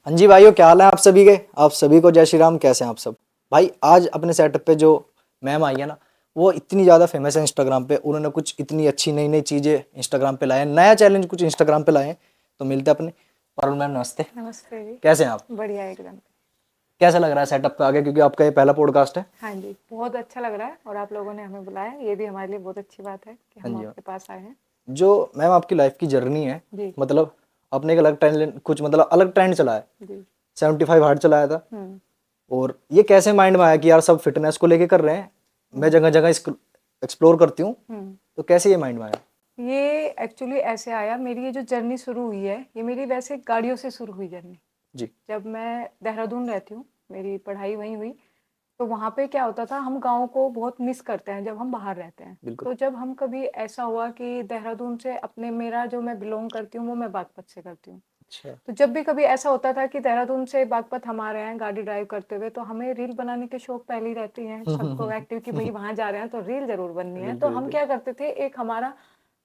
हाँ जी भाइयों, क्या हाल है आप सभी के। आप सभी को जय श्री राम। कैसे हैं आप सब भाई। आज अपने सेटअप पे जो मैम आई है ना, वो इतनी ज़्यादा फेमस है इंस्टाग्राम पे। उन्होंने कुछ इतनी अच्छी नई नई चीज़ें इंस्टाग्राम पे लाए हैं, नया चैलेंज कुछ इंस्टाग्राम पे लाए हैं। तो मिलते हैं अपने पारुल मैम। नमस्ते। नमस्ते जी। कैसे हैं आप? बढ़िया एकदम। कैसा लग रहा है सेटअप पे आगे, क्योंकि आपका ये पहला पॉडकास्ट है। हाँ जी, बहुत अच्छा लग रहा है और आप लोगों ने हमें बुलाया, ये भी हमारे लिए बहुत अच्छी बात है कि हाँ हम जी। आपके पास आए हैं। जो मैम आपकी लाइफ की जर्नी है, जी। मतलब आपने एक अलग ट्रेंड, कुछ मतलब अलग ट्रेंड चला है। जी। 75 हार्ड चलाया था। हम्म। और ये कैसे माइंड में आया कि यार सब फिटनेस को लेके कर रहे हैं, मैं हम्म। जगह जगह एक्सप्लोर करती हूँ। हम्म। तो कैसे ये माइंड में आया? ये एक्चुअली ऐसे आया, मेरी ये जो जर्नी शुरू हुई है, ये मेरी वैसे गाड़ियों से शुरू हुई जर्नी। जी। जब मैं देहरादून रहती हूँ, मेरी पढ़ाई वहीं हुई, तो वहाँ पे क्या होता था, हम गाँव को बहुत मिस करते हैं जब हम बाहर रहते हैं। बिल्कुल। तो जब हम कभी ऐसा हुआ कि देहरादून से अपने, मेरा जो मैं बिलोंग करती हूँ वो मैं बागपत से करती हूँ। अच्छा। तो जब भी कभी ऐसा होता था कि देहरादून से बागपत हम आ रहे हैं गाड़ी ड्राइव करते हुए, तो हमें रील बनाने के शौक पहले ही रहती हैं सबको एक्टिव कि भाई वहां जा रहे हैं तो रील जरूर बननी है। तो बिल्कुल हम बिल्कुल। क्या करते थे, एक हमारा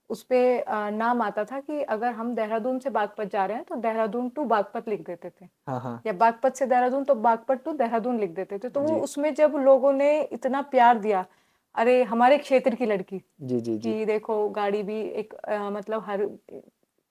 उस पे नाम आता था कि अगर हम देहरादून से बागपत जा रहे हैं तो देहरादून टू बागपत लिख देते थे, हाँ हाँ। या बागपत से देहरादून तो बागपत टू देहरादून लिख देते थे। तो वो जी उसमें जब लोगों ने इतना प्यार दिया, अरे हमारे क्षेत्र की लड़की, जी जी जी। कि देखो गाड़ी भी एक मतलब हर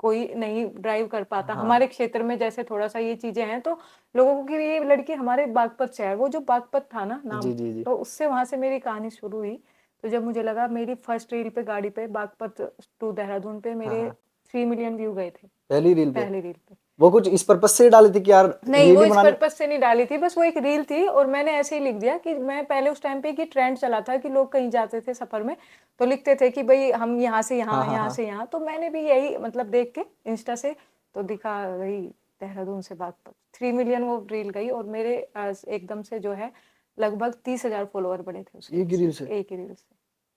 कोई नहीं ड्राइव कर पाता हाँ। हमारे क्षेत्र में, जैसे थोड़ा सा ये चीजें हैं, तो लोगों को कि ये लड़की हमारे बागपत से है, वो जो बागपत था ना नाम। जी जी जी। तो उससे वहां से मेरी कहानी शुरू हुई। तो जब मुझे लगा, मेरी फर्स्ट रील पे गाड़ी पे बागपत टू देहरादून पे हाँ मेरे हाँ। 3 मिलियन व्यू गए थे, पहली रील पे पहली रील पे। वो कुछ इस पर्पज से डाली थी कि यार नहीं, रील वो ही इस बनाने। पर्पज से नहीं डाली थी, बस वो एक रील थी और मैंने ऐसे ही लिख दिया कि मैं पहले उस टाइम पे कि ट्रेंड चला था कि लोग कहीं जाते थे सफर में तो लिखते थे कि भाई हम यहाँ से हाँ यहाँ, हाँ यहाँ हाँ। से यहाँ। तो मैंने भी यही मतलब देख के इंस्टा से तो दिखा, वही देहरादून से बागपत 3 मिलियन वो रील गई और मेरे एकदम से जो है लगभग 30,000 फॉलोअर बढ़े थे उस रील एक ही से, रील से? एक ही रील से।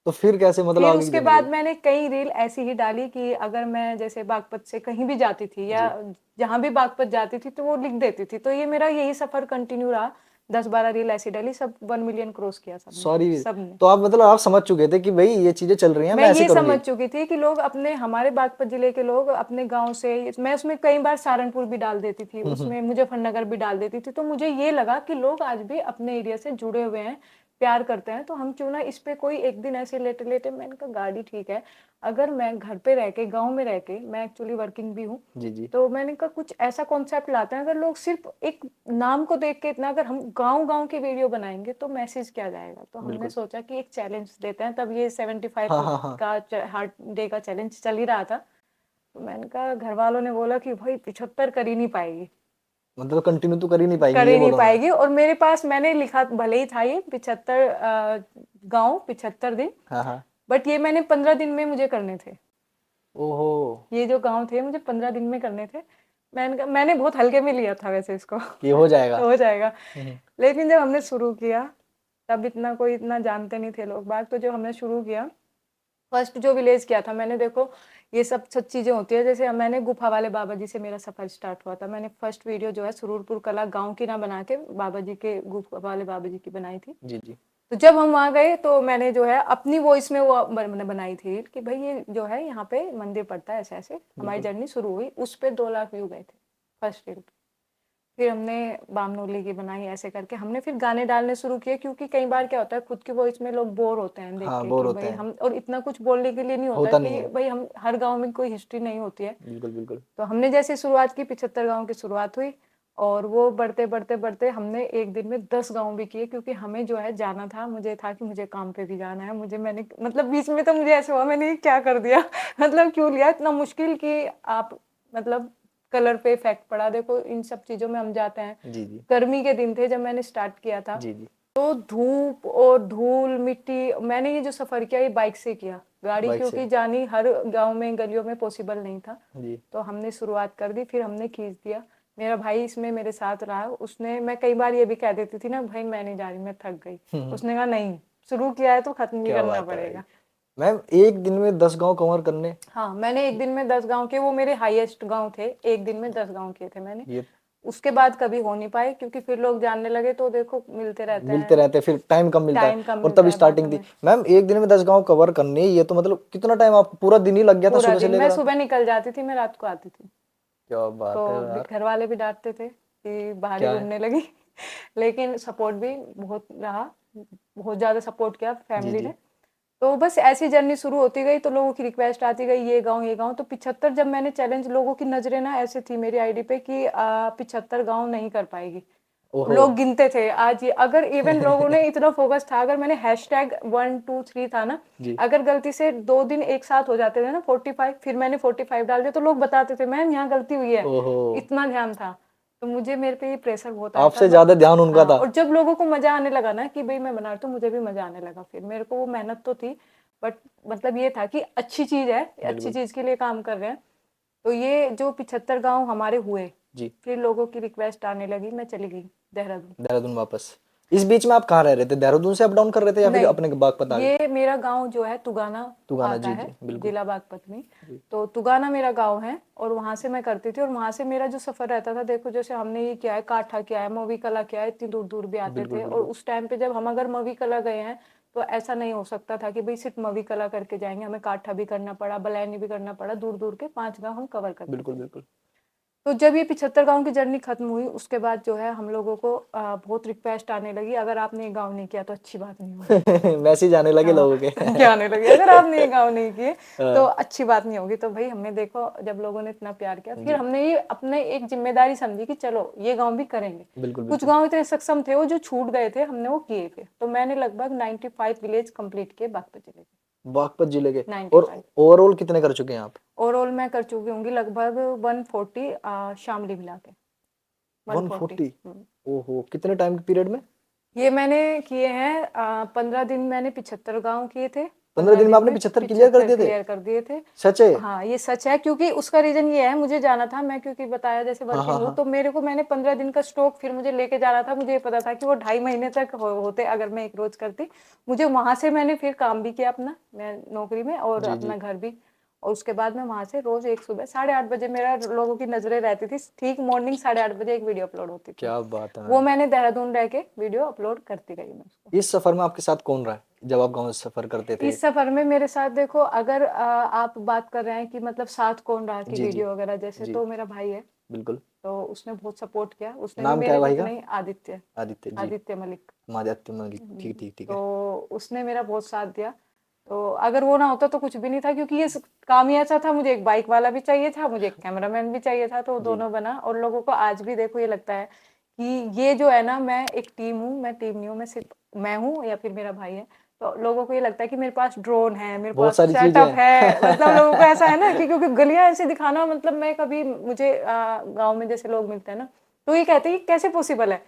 तो फिर कैसे मतलब फिर आगे की उसके जर्नी बाद रही? मैंने कई रील ऐसी ही डाली कि अगर मैं जैसे बागपत से कहीं भी जाती थी या जी। जहां भी बागपत जाती थी तो वो लिख देती थी। तो ये मेरा यही सफर कंटिन्यू रहा, 10-12 रील ऐसी डाली, सब 1 मिलियन क्रॉस किया सबने, सॉरी। सबने। तो आप मतलब आप समझ चुके थे कि भाई ये चीजें चल रही हैं, मैं मैं ऐसे ये समझ करूंगी। चुकी थी कि लोग अपने, हमारे बागपत जिले के लोग अपने गांव से, मैं उसमें कई बार सहारनपुर भी डाल देती थी, हम्म। उसमें मुजफ्फरनगर भी डाल देती थी। तो मुझे ये लगा कि लोग आज भी अपने एरिया से जुड़े हुए हैं, प्यार करते हैं, तो हम क्यों ना इस पे कोई एक दिन ऐसे लेटे लेटे। मैंने कहा गाड़ी ठीक है, अगर मैं घर पे रह के, गाँव में रह के, मैं एक्चुअली वर्किंग भी हूँ, जी जी। तो मैंने कहा कुछ ऐसा कॉन्सेप्ट लाते हैं, अगर लोग सिर्फ एक नाम को देख के इतना, अगर हम गांव गांव की वीडियो बनाएंगे तो मैसेज क्या जाएगा। तो हमने बिल्कुल। सोचा कि एक चैलेंज देते हैं, तब ये 75 हाँ हाँ हाँ। का हार्ट डे का चैलेंज चल ही रहा था। तो मैंने कहा, घर वालों ने बोला कि भाई 75 कर ही नहीं पाएगी, मतलब कंटिन्यू तो कर ही नहीं कर पाएंगे, ही ये नहीं बोला उन्होंने। पाएगी। और मेरे पास मैंने लिखा भले ही था ये 75 गाँव 75 दिन, हाँ हाँ। बट ये मैंने 15 दिन में मुझे करने थे। ओहो। ये जो गाँव थे मुझे 15 दिन में करने थे। मैंने बहुत हल्के में लिया था वैसे इसको कि हो जाएगा। हो जाएगा। हम्म। लेकिन जब हमने शुरू किया, तब इतना कोई इतना जानते नहीं थे लोग बाग। तो जब हमने शुरू किया, फर्स्ट जो विलेज किया था मैंने, देखो ये सब सब चीज़ें होती है। जैसे मैंने गुफा वाले बाबा जी से मेरा सफर स्टार्ट हुआ था। मैंने फर्स्ट वीडियो जो है सुरूरपुर कला गांव की ना बना के बाबा जी के, गुफा वाले बाबा जी की बनाई थी। जी जी। तो जब हम वहाँ गए तो मैंने जो है अपनी वॉइस में वो मैंने बनाई थी कि भाई ये जो है यहाँ पे मंदिर पड़ता है, ऐसे ऐसे हमारी बिल्कुल। जर्नी शुरू हुई। उस पे 2 लाख व्यू गए थे फर्स्ट रील पे। फिर हमने बामनोली की बनाई, ऐसे करके हमने फिर गाने डालने शुरू किए, क्योंकि कई बार क्या होता है खुद की वॉइस में लोग बोर होते हैं देख हाँ, के बोर कि होते भाई हैं। हम, और इतना कुछ बोलने के लिए नहीं होता होता नहीं कि है। भाई हम, हर गांव में कोई हिस्ट्री नहीं होती है। बिल्कुल बिल्कुल। तो हमने जैसे शुरुआत की, 75 गांव की शुरुआत हुई और वो बढ़ते बढ़ते बढ़ते हमने एक दिन में 10 गांव भी किए, क्योंकि हमें जो है जाना था, मुझे था कि मुझे काम पे भी जाना है। मैंने मतलब बीच में तो मुझे ऐसे हुआ मैंने ये क्या कर दिया मतलब क्यों लिया इतना मुश्किल कि आप, मतलब कलर पे इफेक्ट पड़ा। देखो इन सब चीजों में हम जाते हैं। जी जी गर्मी के दिन थे जब मैंने स्टार्ट किया था, जी जी। तो धूप और धूल मिट्टी, मैंने ये जो सफर किया ये बाइक से किया, गाड़ी बाइक से। क्योंकि जानी हर गांव में गलियों में पॉसिबल नहीं था। जी। तो हमने शुरुआत कर दी, फिर हमने खींच दिया। मेरा भाई इसमें मेरे साथ रहा, उसने, मैं कई बार ये भी कह देती थी ना भाई मैं नहीं जा रही, मैं थक गई, उसने कहा नहीं, शुरू किया है तो खत्म भी क्या करना बात है भाई। पड़ेगा। मैम एक दिन में 10 गांव कवर करने? हाँ, मैंने एक दिन में 10 गांव किए, वो मेरे हाईएस्ट गांव थे, एक दिन में 10 गांव किए थे मैंने। ये उसके बाद कभी हो नहीं पाए, क्योंकि फिर लोग जानने लगे, तो देखो मिलते रहते मिलते हैं, रहते हैं, फिर टाइम कम मिलता है। टाइम कम और मिलता तब है बातों स्टार्टिंग थी। में। मैम एक दिन में 10 गांव कवर करने, ये तो मतलब कितना टाइम, आप पूरा दिन ही लग गया था पूरा सुबह से दिन, मैं लेकर रात तक? सुबह निकल जाती थी, मैं रात को आती थी। क्या तो बात है यार। घर वाले भी डांटते थे, कि बाहर ही क्या है? घूमने लगी। लेकिन सपोर्ट भी बहुत रहा, बहुत ज़्यादा सपोर्ट किया जी, फैमिली जी। ने। तो बस ऐसी जर्नी शुरू होती गई, तो लोगों की रिक्वेस्ट आती गई, ये गाँव, तो 75 जब मैंने चैलेंज, लोगों की नज़रें ना ऐसे थी मेरी आईडी पे कि 75 गाँव नहीं कर पाएगी। ओहो! लोग गिनते थे आज ये, अगर इवन लोगों ने इतना फोकस था, अगर मैंने हैशटैग 1 2 3 था ना, जी। अगर गलती से 2 दिन एक साथ हो जाते थे ना 45, फिर मैंने 45 डाल दिया, तो लोग बताते थे मैम यहाँ गलती हुई है। ओहो! इतना ध्यान था। तो मुझे, मेरे पे ये प्रेशर बहुत आया था, आपसे बट ज़्यादा ध्यान उनका हाँ, था। और जब लोगों को मजा आने लगा ना कि भाई मैं बना रही, तो मुझे भी मजा आने लगा। फिर मेरे को वो मेहनत तो थी, बट मतलब ये था कि अच्छी चीज है, अच्छी बिल्कुल। चीज के लिए काम कर रहे हैं। तो ये जो 75 गांव हमारे हुए, जी, फिर लोगों की रिक्वेस्ट आने लगी, मैं चली गई देहरादून। देहरादून वापस। इस बीच में आप कहाँ रह रहे थे? देहरादून से अप डाउन कर रहे थे या फिर नहीं, अपने बागपत आ गए? ये मेरा गांव जो है तुगाना तुगाना, आता जी, है, जी, बिल्कुल। जिला बागपत में। जी, तो तुगाना मेरा गांव है, और वहां से मैं करती थी, और वहां से मेरा जो सफर रहता था, देखो जैसे हमने ये किया है, काठा किया है, मवी कला किया है, इतनी दूर दूर भी आते बिल्कुल, थे। और बिल्कुल। उस टाइम पे जब हम अगर मवी कला गए हैं, तो ऐसा नहीं हो सकता था कि भाई सिर्फ मवी कला करके जाएंगे, हमें काठा भी करना पड़ा, बलैनी भी करना पड़ा, दूर दूर के 5 गाँव हम कवर करते बिल्कुल, थे। बिल्कुल। तो जब ये 75 गाँव की जर्नी खत्म हुई, उसके बाद जो है हम लोगों को बहुत रिक्वेस्ट आने लगी, अगर आपने ये गाँव नहीं किया तो अच्छी बात नहीं होगी। मैसेज आने लगे हाँ, लोगों के। क्या आने लगी, अगर आपने ये गाँव नहीं किए तो हाँ, अच्छी बात नहीं होगी। तो भाई हमने, देखो जब लोगों ने इतना प्यार किया, फिर जी, हमने ये अपने एक जिम्मेदारी समझी कि चलो ये गाँव भी करेंगे। बिल्कुल, कुछ बिल्कुल। गाँव इतने सक्षम थे, वो जो छूट गए थे, हमने वो किए थे। तो मैंने लगभग 95 विलेज कंप्लीट किए बागपत जिले के। बागपत जिले के। और 95 ओवरऑल कितने कर चुके हैं आप? ओवरऑल मैं कर चुकी होंगी लगभग 140, शामली मिला के 140। 140? ओहो! कितने टाइम के पीरियड में? ये मैंने किए हैं 15 दिन, मैंने 75 गांव किए थे। 15 15 दिन में दिन आपने में 75 क्लियर कर 75 दिए थे? क्लियर कर दिए थे। सच है? हाँ, ये सच है, क्योंकि उसका रीजन ये है, मुझे जाना था, मैं क्योंकि बताया जैसे हाँ, हाँ, वर्किंग हूँ, हाँ। तो मेरे को, मैंने 15 दिन का स्टॉक फिर मुझे लेके जाना था। मुझे ये पता था कि वो 2.5 महीने तक होते अगर मैं एक रोज करती। मुझे वहां से मैंने फिर काम भी किया अपना, मैं नौकरी में, और जी, अपना जी। घर भी। और उसके बाद मैं वहां से रोज एक सुबह 8:30 बजे, मेरा लोगों की नजरें रहती थी, ठीक मॉर्निंग 8:30 बजे एक वीडियो अपलोड होती थी। क्या बात है वो मैम! मैंने देहरादून रह के वीडियो अपलोड करती गई मैं उसको। इस सफर में आपके साथ कौन रहा है? जब आप गाँव से सफर करते थे? इस सफर में मेरे साथ, देखो अगर आप बात कर रहे हैं कि मतलब साथ कौन रहा कि जी, जी, वीडियो वगैरह जैसे, जी, तो मेरा भाई है। बिल्कुल। तो उसने बहुत सपोर्ट किया, उसने भी नाम क्या है मेरे भाई का? जितना ही, आदित्य, आदित्य, जी। आदित्य मलिक। आदित्य मलिक, ठीक, ठीक, ठीक है। तो उसने मेरा बहुत साथ दिया। तो अगर वो ना होता तो कुछ भी नहीं था, क्योंकि ये काम ही ऐसा था, मुझे एक बाइक वाला भी चाहिए था, मुझे एक कैमरामैन भी चाहिए था, तो जी, दोनों बना। और लोगों को आज भी देखो ये लगता है कि ये जो है ना, मैं एक टीम हूँ, मैं टीम नहीं हूँ, मैं सिर्फ मैं हूँ या फिर मेरा भाई है। तो लोगों को ये लगता है कि मेरे पास ड्रोन है, मेरे बहुत पास सारी चीज़ें सेटअप है, मतलब लोगों को हैं। ऐसा है ना कि क्योंकि गलियां ऐसे दिखाना, मतलब मैं कभी, मुझे गांव में जैसे लोग मिलते हैं ना, तो ये कहते हैं कि कैसे पॉसिबल है,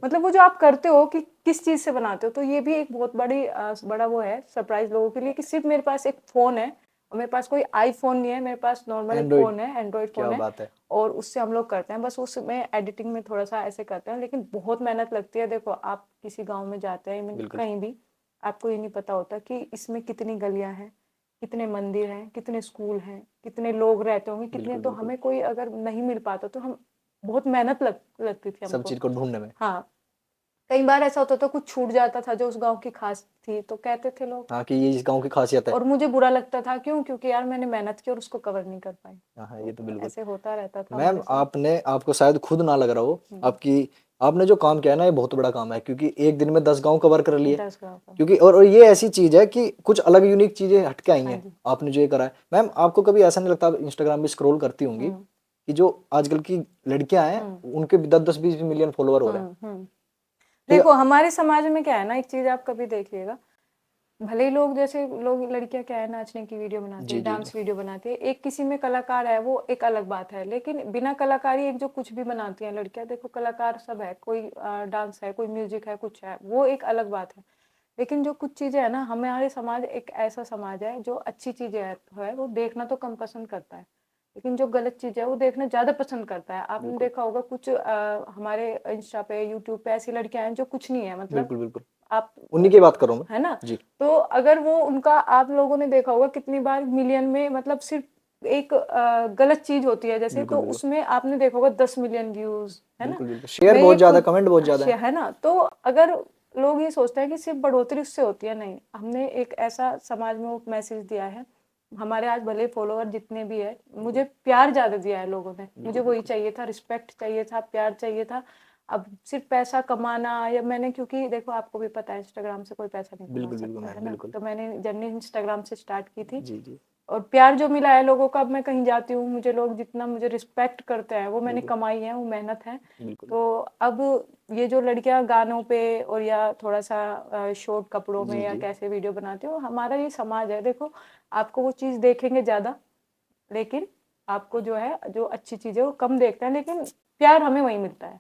मतलब वो जो आप करते हो कि किस चीज से बनाते हो। तो ये भी एक बहुत बड़ा वो है सरप्राइज लोगों के लिए, कि सिर्फ मेरे पास एक फोन है, और मेरे पास कोई आईफोन नहीं है, मेरे पास नॉर्मल एक एंड्रॉइड, फोन है, एंड्रॉइड क्या फोन है। बात है! और उससे हम लोग करते हैं, बस उसमें एडिटिंग में थोड़ा सा ऐसे करते हैं, लेकिन बहुत मेहनत लगती है। देखो आप किसी गांव में जाते हैं, बिल्कुल, कहीं भी, आपको ये नहीं पता होता कि इसमें कितनी गलियां हैं, कितने मंदिर हैं, कितने स्कूल हैं, कितने लोग रहते होंगे, कितने। बिल्कुल, तो बिल्कुल। हमें कोई अगर नहीं मिल पाता, तो हम, बहुत मेहनत लगती थी सब हमको। चीज़ को ढूँढने में। हाँ, कई बार ऐसा होता था कुछ छूट जाता था जो उस गांव की खास थी, तो कहते थे लोग। हाँ, कि ये इस गाँव की ख़ासियत है। और मुझे बुरा लगता था, क्यों? क्योंकि यार मैंने मेहनत की और उसको कवर नहीं कर पाई। हाँ, हाँ, ये तो तो बिल्कुल। ऐसे होता रहता था मैम हमारे साथ। आपने, आपको शायद खुद ना लग रहा हो, हम्म, आपने जो काम किया है ना, ये बहुत बड़ा काम है, क्योंकि एक दिन में 10 गाँव कवर कर लिए। 10 गाँव का। क्योंकि और ये ऐसी चीज़ है कि कुछ अलग यूनिक चीज़ें हट के आई हाँ हैं, जी। आपने जो ये करा है। मैम आपको कभी ऐसा नहीं लगता, आप इंस्टाग्राम पे स्क्रॉल करती होंगी, हम्म, कि जो आजकल की लड़कियां हैं, हम्म, उनके 10-10, 20 मिलियन फॉलोवर हो रहे हैं। हम्म। तो ये, देखो हमारे समाज में क्या है ना, एक चीज आप कभी देखिएगा, भले ही लोग, जैसे लोग, लड़कियां क्या है, नाचने की वीडियो बनाती है, जी, जी, जी, डांस वीडियो बनाती है, एक किसी में कलाकार है, वो एक अलग बात है। लेकिन बिना कलाकारी एक जो कुछ भी बनाती हैं लड़कियां, देखो कलाकार सब है, कोई डांस है, कोई म्यूजिक है, कुछ है, वो एक अलग बात है। लेकिन जो कुछ चीजें है ना, हमारे समाज एक ऐसा समाज है जो अच्छी चीजें है वो देखना तो कम पसंद करता है, लेकिन जो गलत चीज है वो देखना ज्यादा पसंद करता है। आपने बिल्कुल, देखा होगा कुछ हमारे इंस्टा पे, यूट्यूब पे ऐसी लड़कियां हैं जो कुछ नहीं है, मतलब बिल्कुल, बिल्कुल। आप, उन्हीं की बात करूँ मैं। है ना। जी, तो अगर वो उनका, आप लोगों ने देखा होगा कितनी बार मिलियन में, मतलब सिर्फ एक गलत चीज होती है जैसे, बिल्कुल, तो बिल्कुल, उसमें आपने देखा होगा 10 मिलियन व्यूज, है ना। बिल्कुल, बिल्कुल। शेयर मैं ये बहुत ज़्यादा, खुद, कमेंट बहुत ज़्यादा है। है ना। तो अगर लोग ये सोचते हैं कि सिर्फ बढ़ोतरी उससे होती है, नहीं, हमने एक ऐसा समाज में वो मैसेज दिया है हमारे आज भले फॉलोअर जितने भी है, मुझे प्यार ज्यादा दिया है लोगों ने, मुझे वही चाहिए था, रिस्पेक्ट चाहिए था, प्यार चाहिए था। अब सिर्फ पैसा कमाना या मैंने, क्योंकि देखो आपको भी पता है इंस्टाग्राम से कोई पैसा नहीं कमा बिल्कुल बिल्कुल सकता है मैम, ना, बिल्कुल। तो मैंने जर्नी इंस्टाग्राम से स्टार्ट की थी। जी जी। और प्यार जो मिला है लोगों का, अब मैं कहीं जाती हूँ मुझे लोग जितना मुझे रिस्पेक्ट करते हैं, वो मैंने बिल्कुल कमाई है, वो मेहनत है। बिल्कुल। तो अब ये जो लड़कियां गानों पे और या थोड़ा सा शॉर्ट कपड़ों में जी या जी। कैसे वीडियो बनाती हो, हमारा ये समाज है, देखो आपको वो चीज़ देखेंगे ज़्यादा, लेकिन आपको जो है जो अच्छी चीज़ है वो कम देखते हैं, लेकिन प्यार हमें वहीं मिलता है।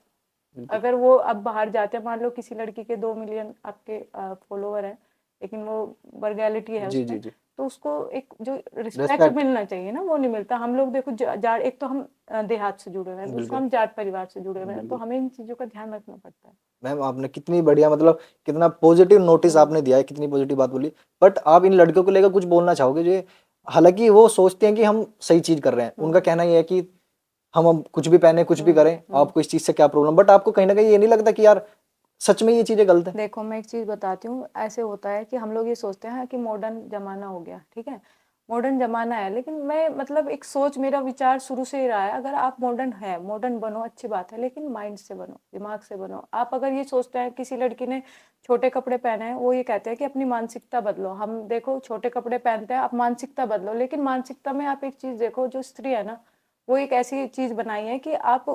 बिल्कुल। अगर वो अब बाहर जाते हैं, मान लो किसी लड़की के 2 मिलियन आपके फॉलोवर है, लेकिन वो वर्गैलिटी है जी उसमें, जी जी। तो उसको एक जो रिस्पेक्ट रेस्पेक्ट। मिलना चाहिए ना, वो नहीं मिलता। हम लोग देखो जाट, एक तो हम देहात से जुड़े हुए हैं, दूसरा बिल्कुल हम जाट परिवार से जुड़े हुए हैं, तो बिल्कुल। हमें इन चीज़ों का ध्यान रखना पड़ता है। मैम आपने कितनी बढ़िया, मतलब कितना पॉजिटिव नोटिस हम्म। आपने दिया है, कितनी पॉजिटिव बात बोली। बट आप इन लड़कियों को लेकर कुछ बोलना चाहोगे जो हालांकि वो सोचते हैं कि हम सही चीज कर रहे हैं, उनका हम्म। कहना ये है कि हम कुछ भी पहने कुछ भी हम्म। करें, आपको इस चीज से क्या प्रॉब्लम, बट आपको कहीं ना कहीं ये नहीं लगता कि यार सच में ये चीजें गलत है? देखो मैं एक चीज़ बताती हूँ, ऐसे होता है कि हम लोग ये सोचते हैं कि मॉडर्न जमाना हो गया, ठीक है, मॉडर्न जमाना है, लेकिन मैं मतलब एक सोच, मेरा विचार शुरू से ही रहा है, अगर आप मॉडर्न है, मॉडर्न बनो, अच्छी बात है, लेकिन माइंड से बनो, दिमाग से बनो। आप अगर ये सोचते हैं, किसी लड़की ने छोटे कपड़े पहने हैं, वो ये कहते हैं कि अपनी मानसिकता बदलो, हम देखो छोटे कपड़े पहनते हैं, आप मानसिकता बदलो, लेकिन मानसिकता में आप एक चीज़ देखो, जो स्त्री है ना, वो एक ऐसी चीज़ बनाई है कि आप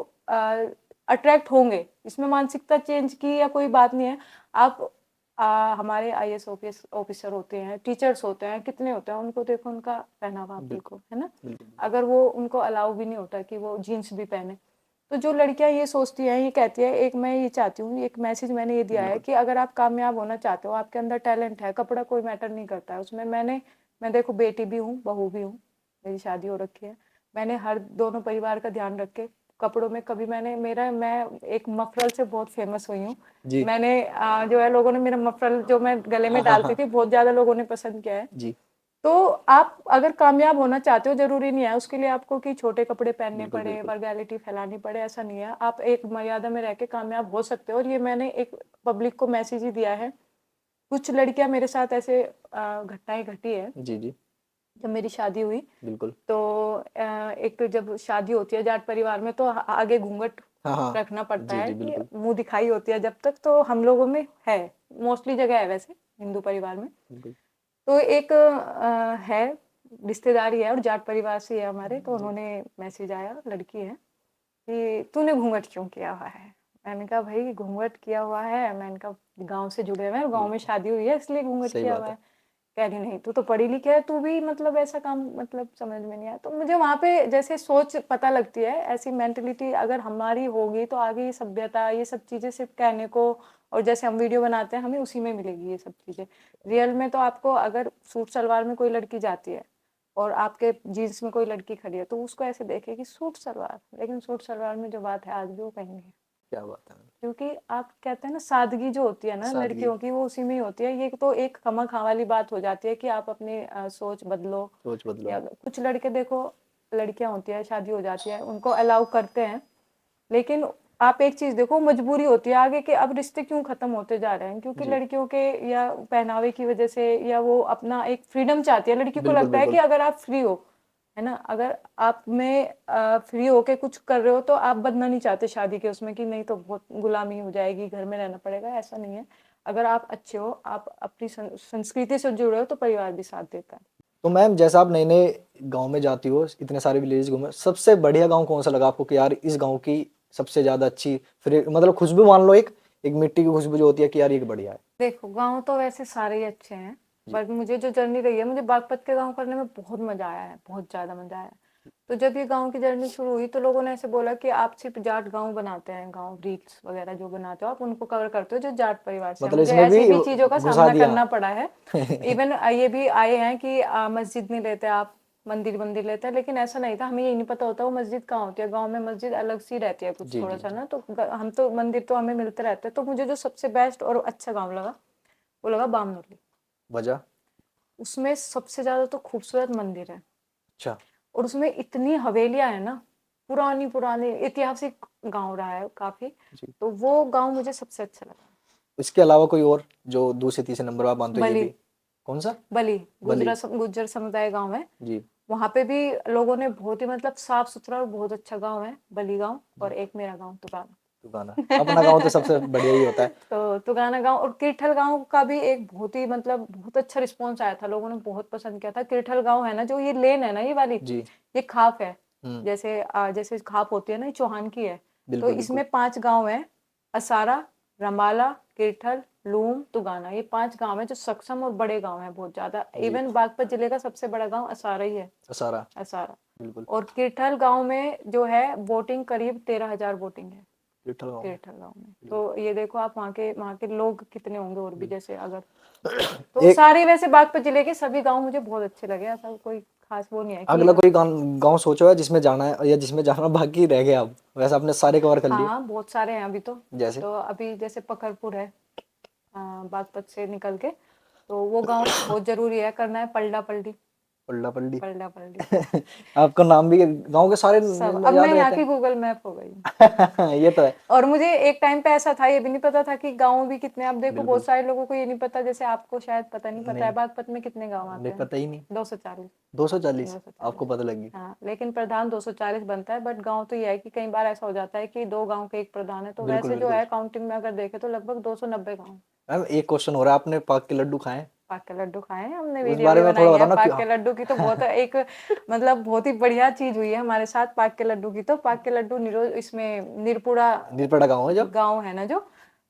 अट्रैक्ट होंगे, इसमें मानसिकता चेंज की या कोई बात नहीं है। आप हमारे आईएएस ओपीएस ऑफिसर होते हैं, टीचर्स होते हैं, कितने होते हैं, उनको देखो, उनका पहनावा आप बिल्कुल देखो, है ना, बिल्कुल। अगर वो उनको अलाउ भी नहीं होता कि वो जीन्स भी पहने। तो जो लड़कियां ये सोचती हैं, ये कहती है, एक मैं ये चाहती हूँ, एक मैसेज मैंने ये दिया है बिल्कुल कि अगर आप कामयाब होना चाहते हो, आपके अंदर टैलेंट है, कपड़ा कोई मैटर नहीं करता है उसमें। मैं देखो बेटी भी हूँ, बहू भी हूँ, मेरी शादी हो रखी है, मैंने हर दोनों परिवार का ध्यान रख के कपड़ों में कभी मैंने मैं एक मफरल से बहुत फेमस हुई हूँ। जी। मैंने जो है, लोगों ने मेरा मफरल जो मैं गले में हाँ हाँ डालती हाँ। थी, बहुत ज्यादा लोगों ने पसंद किया है। जी। तो आप अगर कामयाब होना चाहते हो, जरूरी नहीं है उसके लिए आपको कि छोटे कपड़े पहनने बिल्कुल पड़े, बिल्कुल। वर्गैलिटी फैलानी पड़े, ऐसा नहीं है, आप एक मर्यादा में रह के कामयाब हो सकते हो। और ये मैंने एक पब्लिक को मैसेज ही दिया है। कुछ लड़कियां मेरे साथ ऐसे घटनाएं घटी है, जी जी। जब मेरी शादी हुई, बिल्कुल। तो एक तो जब शादी होती है जाट परिवार में, तो आगे घूंघट हाँ हाँ। रखना पड़ता जी है जी कि बिल्कुल मुंह दिखाई होती है जब तक, तो हम लोगों में है, मोस्टली जगह है वैसे हिंदू परिवार में। बिल्कुल। तो एक है, रिश्तेदारी है और जाट परिवार से है हमारे, तो जी उन्होंने मैसेज आया, लड़की है, कि तूने घूंघट क्यों किया हुआ है। मैंने कहा भाई घूंघट किया हुआ है, मैंने कहा गांव से जुड़े हुए हैं, गांव में बिल्कुल। शादी हुई है इसलिए घूंघट सही किया बात हुआ है। है। कह रही नहीं, तू तो पढ़ी लिखी है, तू भी मतलब ऐसा काम, मतलब समझ में नहीं आया। तो मुझे वहां पे जैसे सोच पता लगती है, ऐसी मेंटेलिटी अगर हमारी होगी तो आगे ये सभ्यता, ये सब चीजें सिर्फ कहने को, और जैसे हम वीडियो बनाते हैं हमें उसी में मिलेगी ये सब चीजें। रियल में तो आपको अगर सूट सलवार में कोई लड़की जाती है और आपके जीन्स में कोई लड़की खड़ी है, तो उसको ऐसे देखेगी सूट सलवार, लेकिन सूट सलवार में जो बात है आज भी वो कहीं नहीं है। क्या बात है। क्योंकि आप कहते हैं ना, सादगी जो होती है ना सादगी। लड़कियों की, वो उसी में ही होती है। ये तो एक खामखा वाली बात हो जाती है कि आप अपनी सोच बदलो। सोच बदलो। या कुछ लड़के देखो, लड़कियां होती है, शादी हो जाती है, उनको अलाउ करते हैं, लेकिन आप एक चीज देखो, मजबूरी होती है आगे के, अब रिश्ते क्यों खत्म होते जा रहे हैं, क्योंकि जी। लड़कियों के या पहनावे की वजह से, या वो अपना एक फ्रीडम चाहती है, लड़की को बिल्कुल लगता है कि बिल्कुल। अगर आप फ्री हो, है ना, अगर आप में फ्री होके कुछ कर रहे हो, तो आप बनना नहीं चाहते शादी के उसमें कि नहीं तो बहुत गुलामी हो जाएगी, घर में रहना पड़ेगा, ऐसा नहीं है। अगर आप अच्छे हो, आप अपनी संस्कृति से जुड़े हो, तो परिवार भी साथ देता है। तो मैम जैसा आप नए नए गांव में जाती हो, इतने सारे विलेज घूमे, सबसे बढ़िया गांव कौन सा लगा आपको कि यार इस गांव की सबसे ज्यादा अच्छी, फिर मतलब खुशबू मान लो, एक मिट्टी की खुशबू जो होती है कि यार ये बढ़िया है? देखो गांव तो वैसे सारे ही अच्छे हैं, जी पर मुझे जो जर्नी रही है, मुझे बागपत के गांव करने में बहुत मजा आया है, बहुत ज्यादा मजा आया है। तो जब ये गांव की जर्नी शुरू हुई, तो लोगों ने ऐसे बोला कि आप सिर्फ जाट गांव बनाते हैं, गांव रील्स वगैरह जो बनाते हो आप उनको कवर करते हो जो जाट परिवार से है। मतलब मुझे इसमें ऐसी भी भी चीजों का घुसा सामना दिया। करना पड़ा है। इवन ये भी आए हैं कि मस्जिद नहीं लेते आप, मंदिर मंदिर लेते हैं, लेकिन ऐसा नहीं था, हमें यही नहीं पता होता वो मस्जिद कहाँ होती है। गाँव में मस्जिद अलग सी रहती है कुछ जी थोड़ा जी सा जी। ना, तो हम तो मंदिर तो हमें मिलते रहते हैं। तो मुझे जो सबसे बेस्ट और अच्छा गाँव लगा, वो लगा बामनोली। वजह? उसमें सबसे ज्यादा तो खूबसूरत मंदिर है, अच्छा। और उसमें इतनी हवेलियां है ना, पुरानी पुरानी ऐतिहासिक गांव रहा है काफी। जी। तो वो गांव मुझे सबसे अच्छा लगा। इसके अलावा कोई और जो दूसरे तीसरे नंबर पर आप मानते हो ये बलि भी? कौन सा? बली, बली। गुज्जर समुदाय गांव है। जी। वहां पे भी लोगों ने बहुत ही मतलब साफ सुथरा और बहुत अच्छा गांव है बली गांव। और एक मेरा गांव तुगाना। तुगाना, अपना गांव तो सबसे बढ़िया ही होता है। तो तुगाना गांव और किरठल गांव का भी एक बहुत ही मतलब बहुत अच्छा रिस्पॉन्स आया था, लोगों ने बहुत पसंद किया था। किरठल गांव है ना, जो ये लेन है ना, ये वाली, जी। ये खाप है। हम्म। जैसे खाप होती है ना, ये चौहान की है। तो बिल्कुल बिल्कुल। इसमें 5 गांव है, असारा, रमाला, किरठल, लूम, तुगाना। ये 5 गांव है जो सक्षम और बड़े गांव हैं बहुत ज्यादा। जी। इवन बागपत जिले का सबसे बड़ा गांव असारा ही है। असारा। असारा। बिल्कुल। और किरठल गांव में जो है वोटिंग करीब 13,000 वोटिंग है विठल गाँव में। किरठल गांव में। बिल्कुल। तो ये देखो आप वहाँ के लोग कितने होंगे और भी, बिल्कुल। जैसे अगर तो एक सारे वैसे बागपत जिले के सभी गांव मुझे बहुत अच्छे लगे। ऐसा कोई खास वो नहीं है कि अगला कोई गांव सोचो है जिसमें जाना है या जिसमें जाना बाकी रह गया? अब वैसे आपने सारे कवर कर लिए। हाँ बहुत सारे हैं अभी तो। जैसे तो अभी जैसे पकरपुर है, बागपत से निकल के, तो वो गांव बहुत जरूरी है करना है। पलड़ा पलड़ी, पल्ला पल्ली। पलड़ा पलड़ी आपको नाम भी गांव के सारे सब। अब मैं याद यहाँ रहते की गूगल मैप हो गई हूँ। हैं। ये तो है। और मुझे एक टाइम पे ऐसा था, ये भी नहीं पता था कि गांव भी कितने। अब देखो बिल्कुल। बहुत सारे लोगों को ये नहीं पता, जैसे आपको शायद पता नहीं, पता है नहीं, बागपत में कितने गांव आते नहीं हैं? पता ही नहीं। 240। 240 240। आपको पता लगी? हाँ लेकिन प्रधान 240 बनता है। बट गांव तो ये है कि कई बार ऐसा हो जाता है कि 2 गांव के एक प्रधान है। तो बिल्कुल वैसे जो बिल्कुल। है काउंटिंग में अगर देखे तो लगभग 290 गांव। मैम एक क्वेश्चन हो रहा है, आपने पाक के लड्डू खाए हैं? पाक के लड्डू खाए हैं, हमने उस वीडियो बारे भी में थोड़ा बनाई है बताना पाक क्यों? के लड्डू की। तो बहुत एक मतलब बहुत ही बढ़िया चीज हुई है हमारे साथ पाक के लड्डू की। तो पाक के लड्डू इसमें निरपुड़ा निरपड़ा गाँव है जो? गांव है ना जो,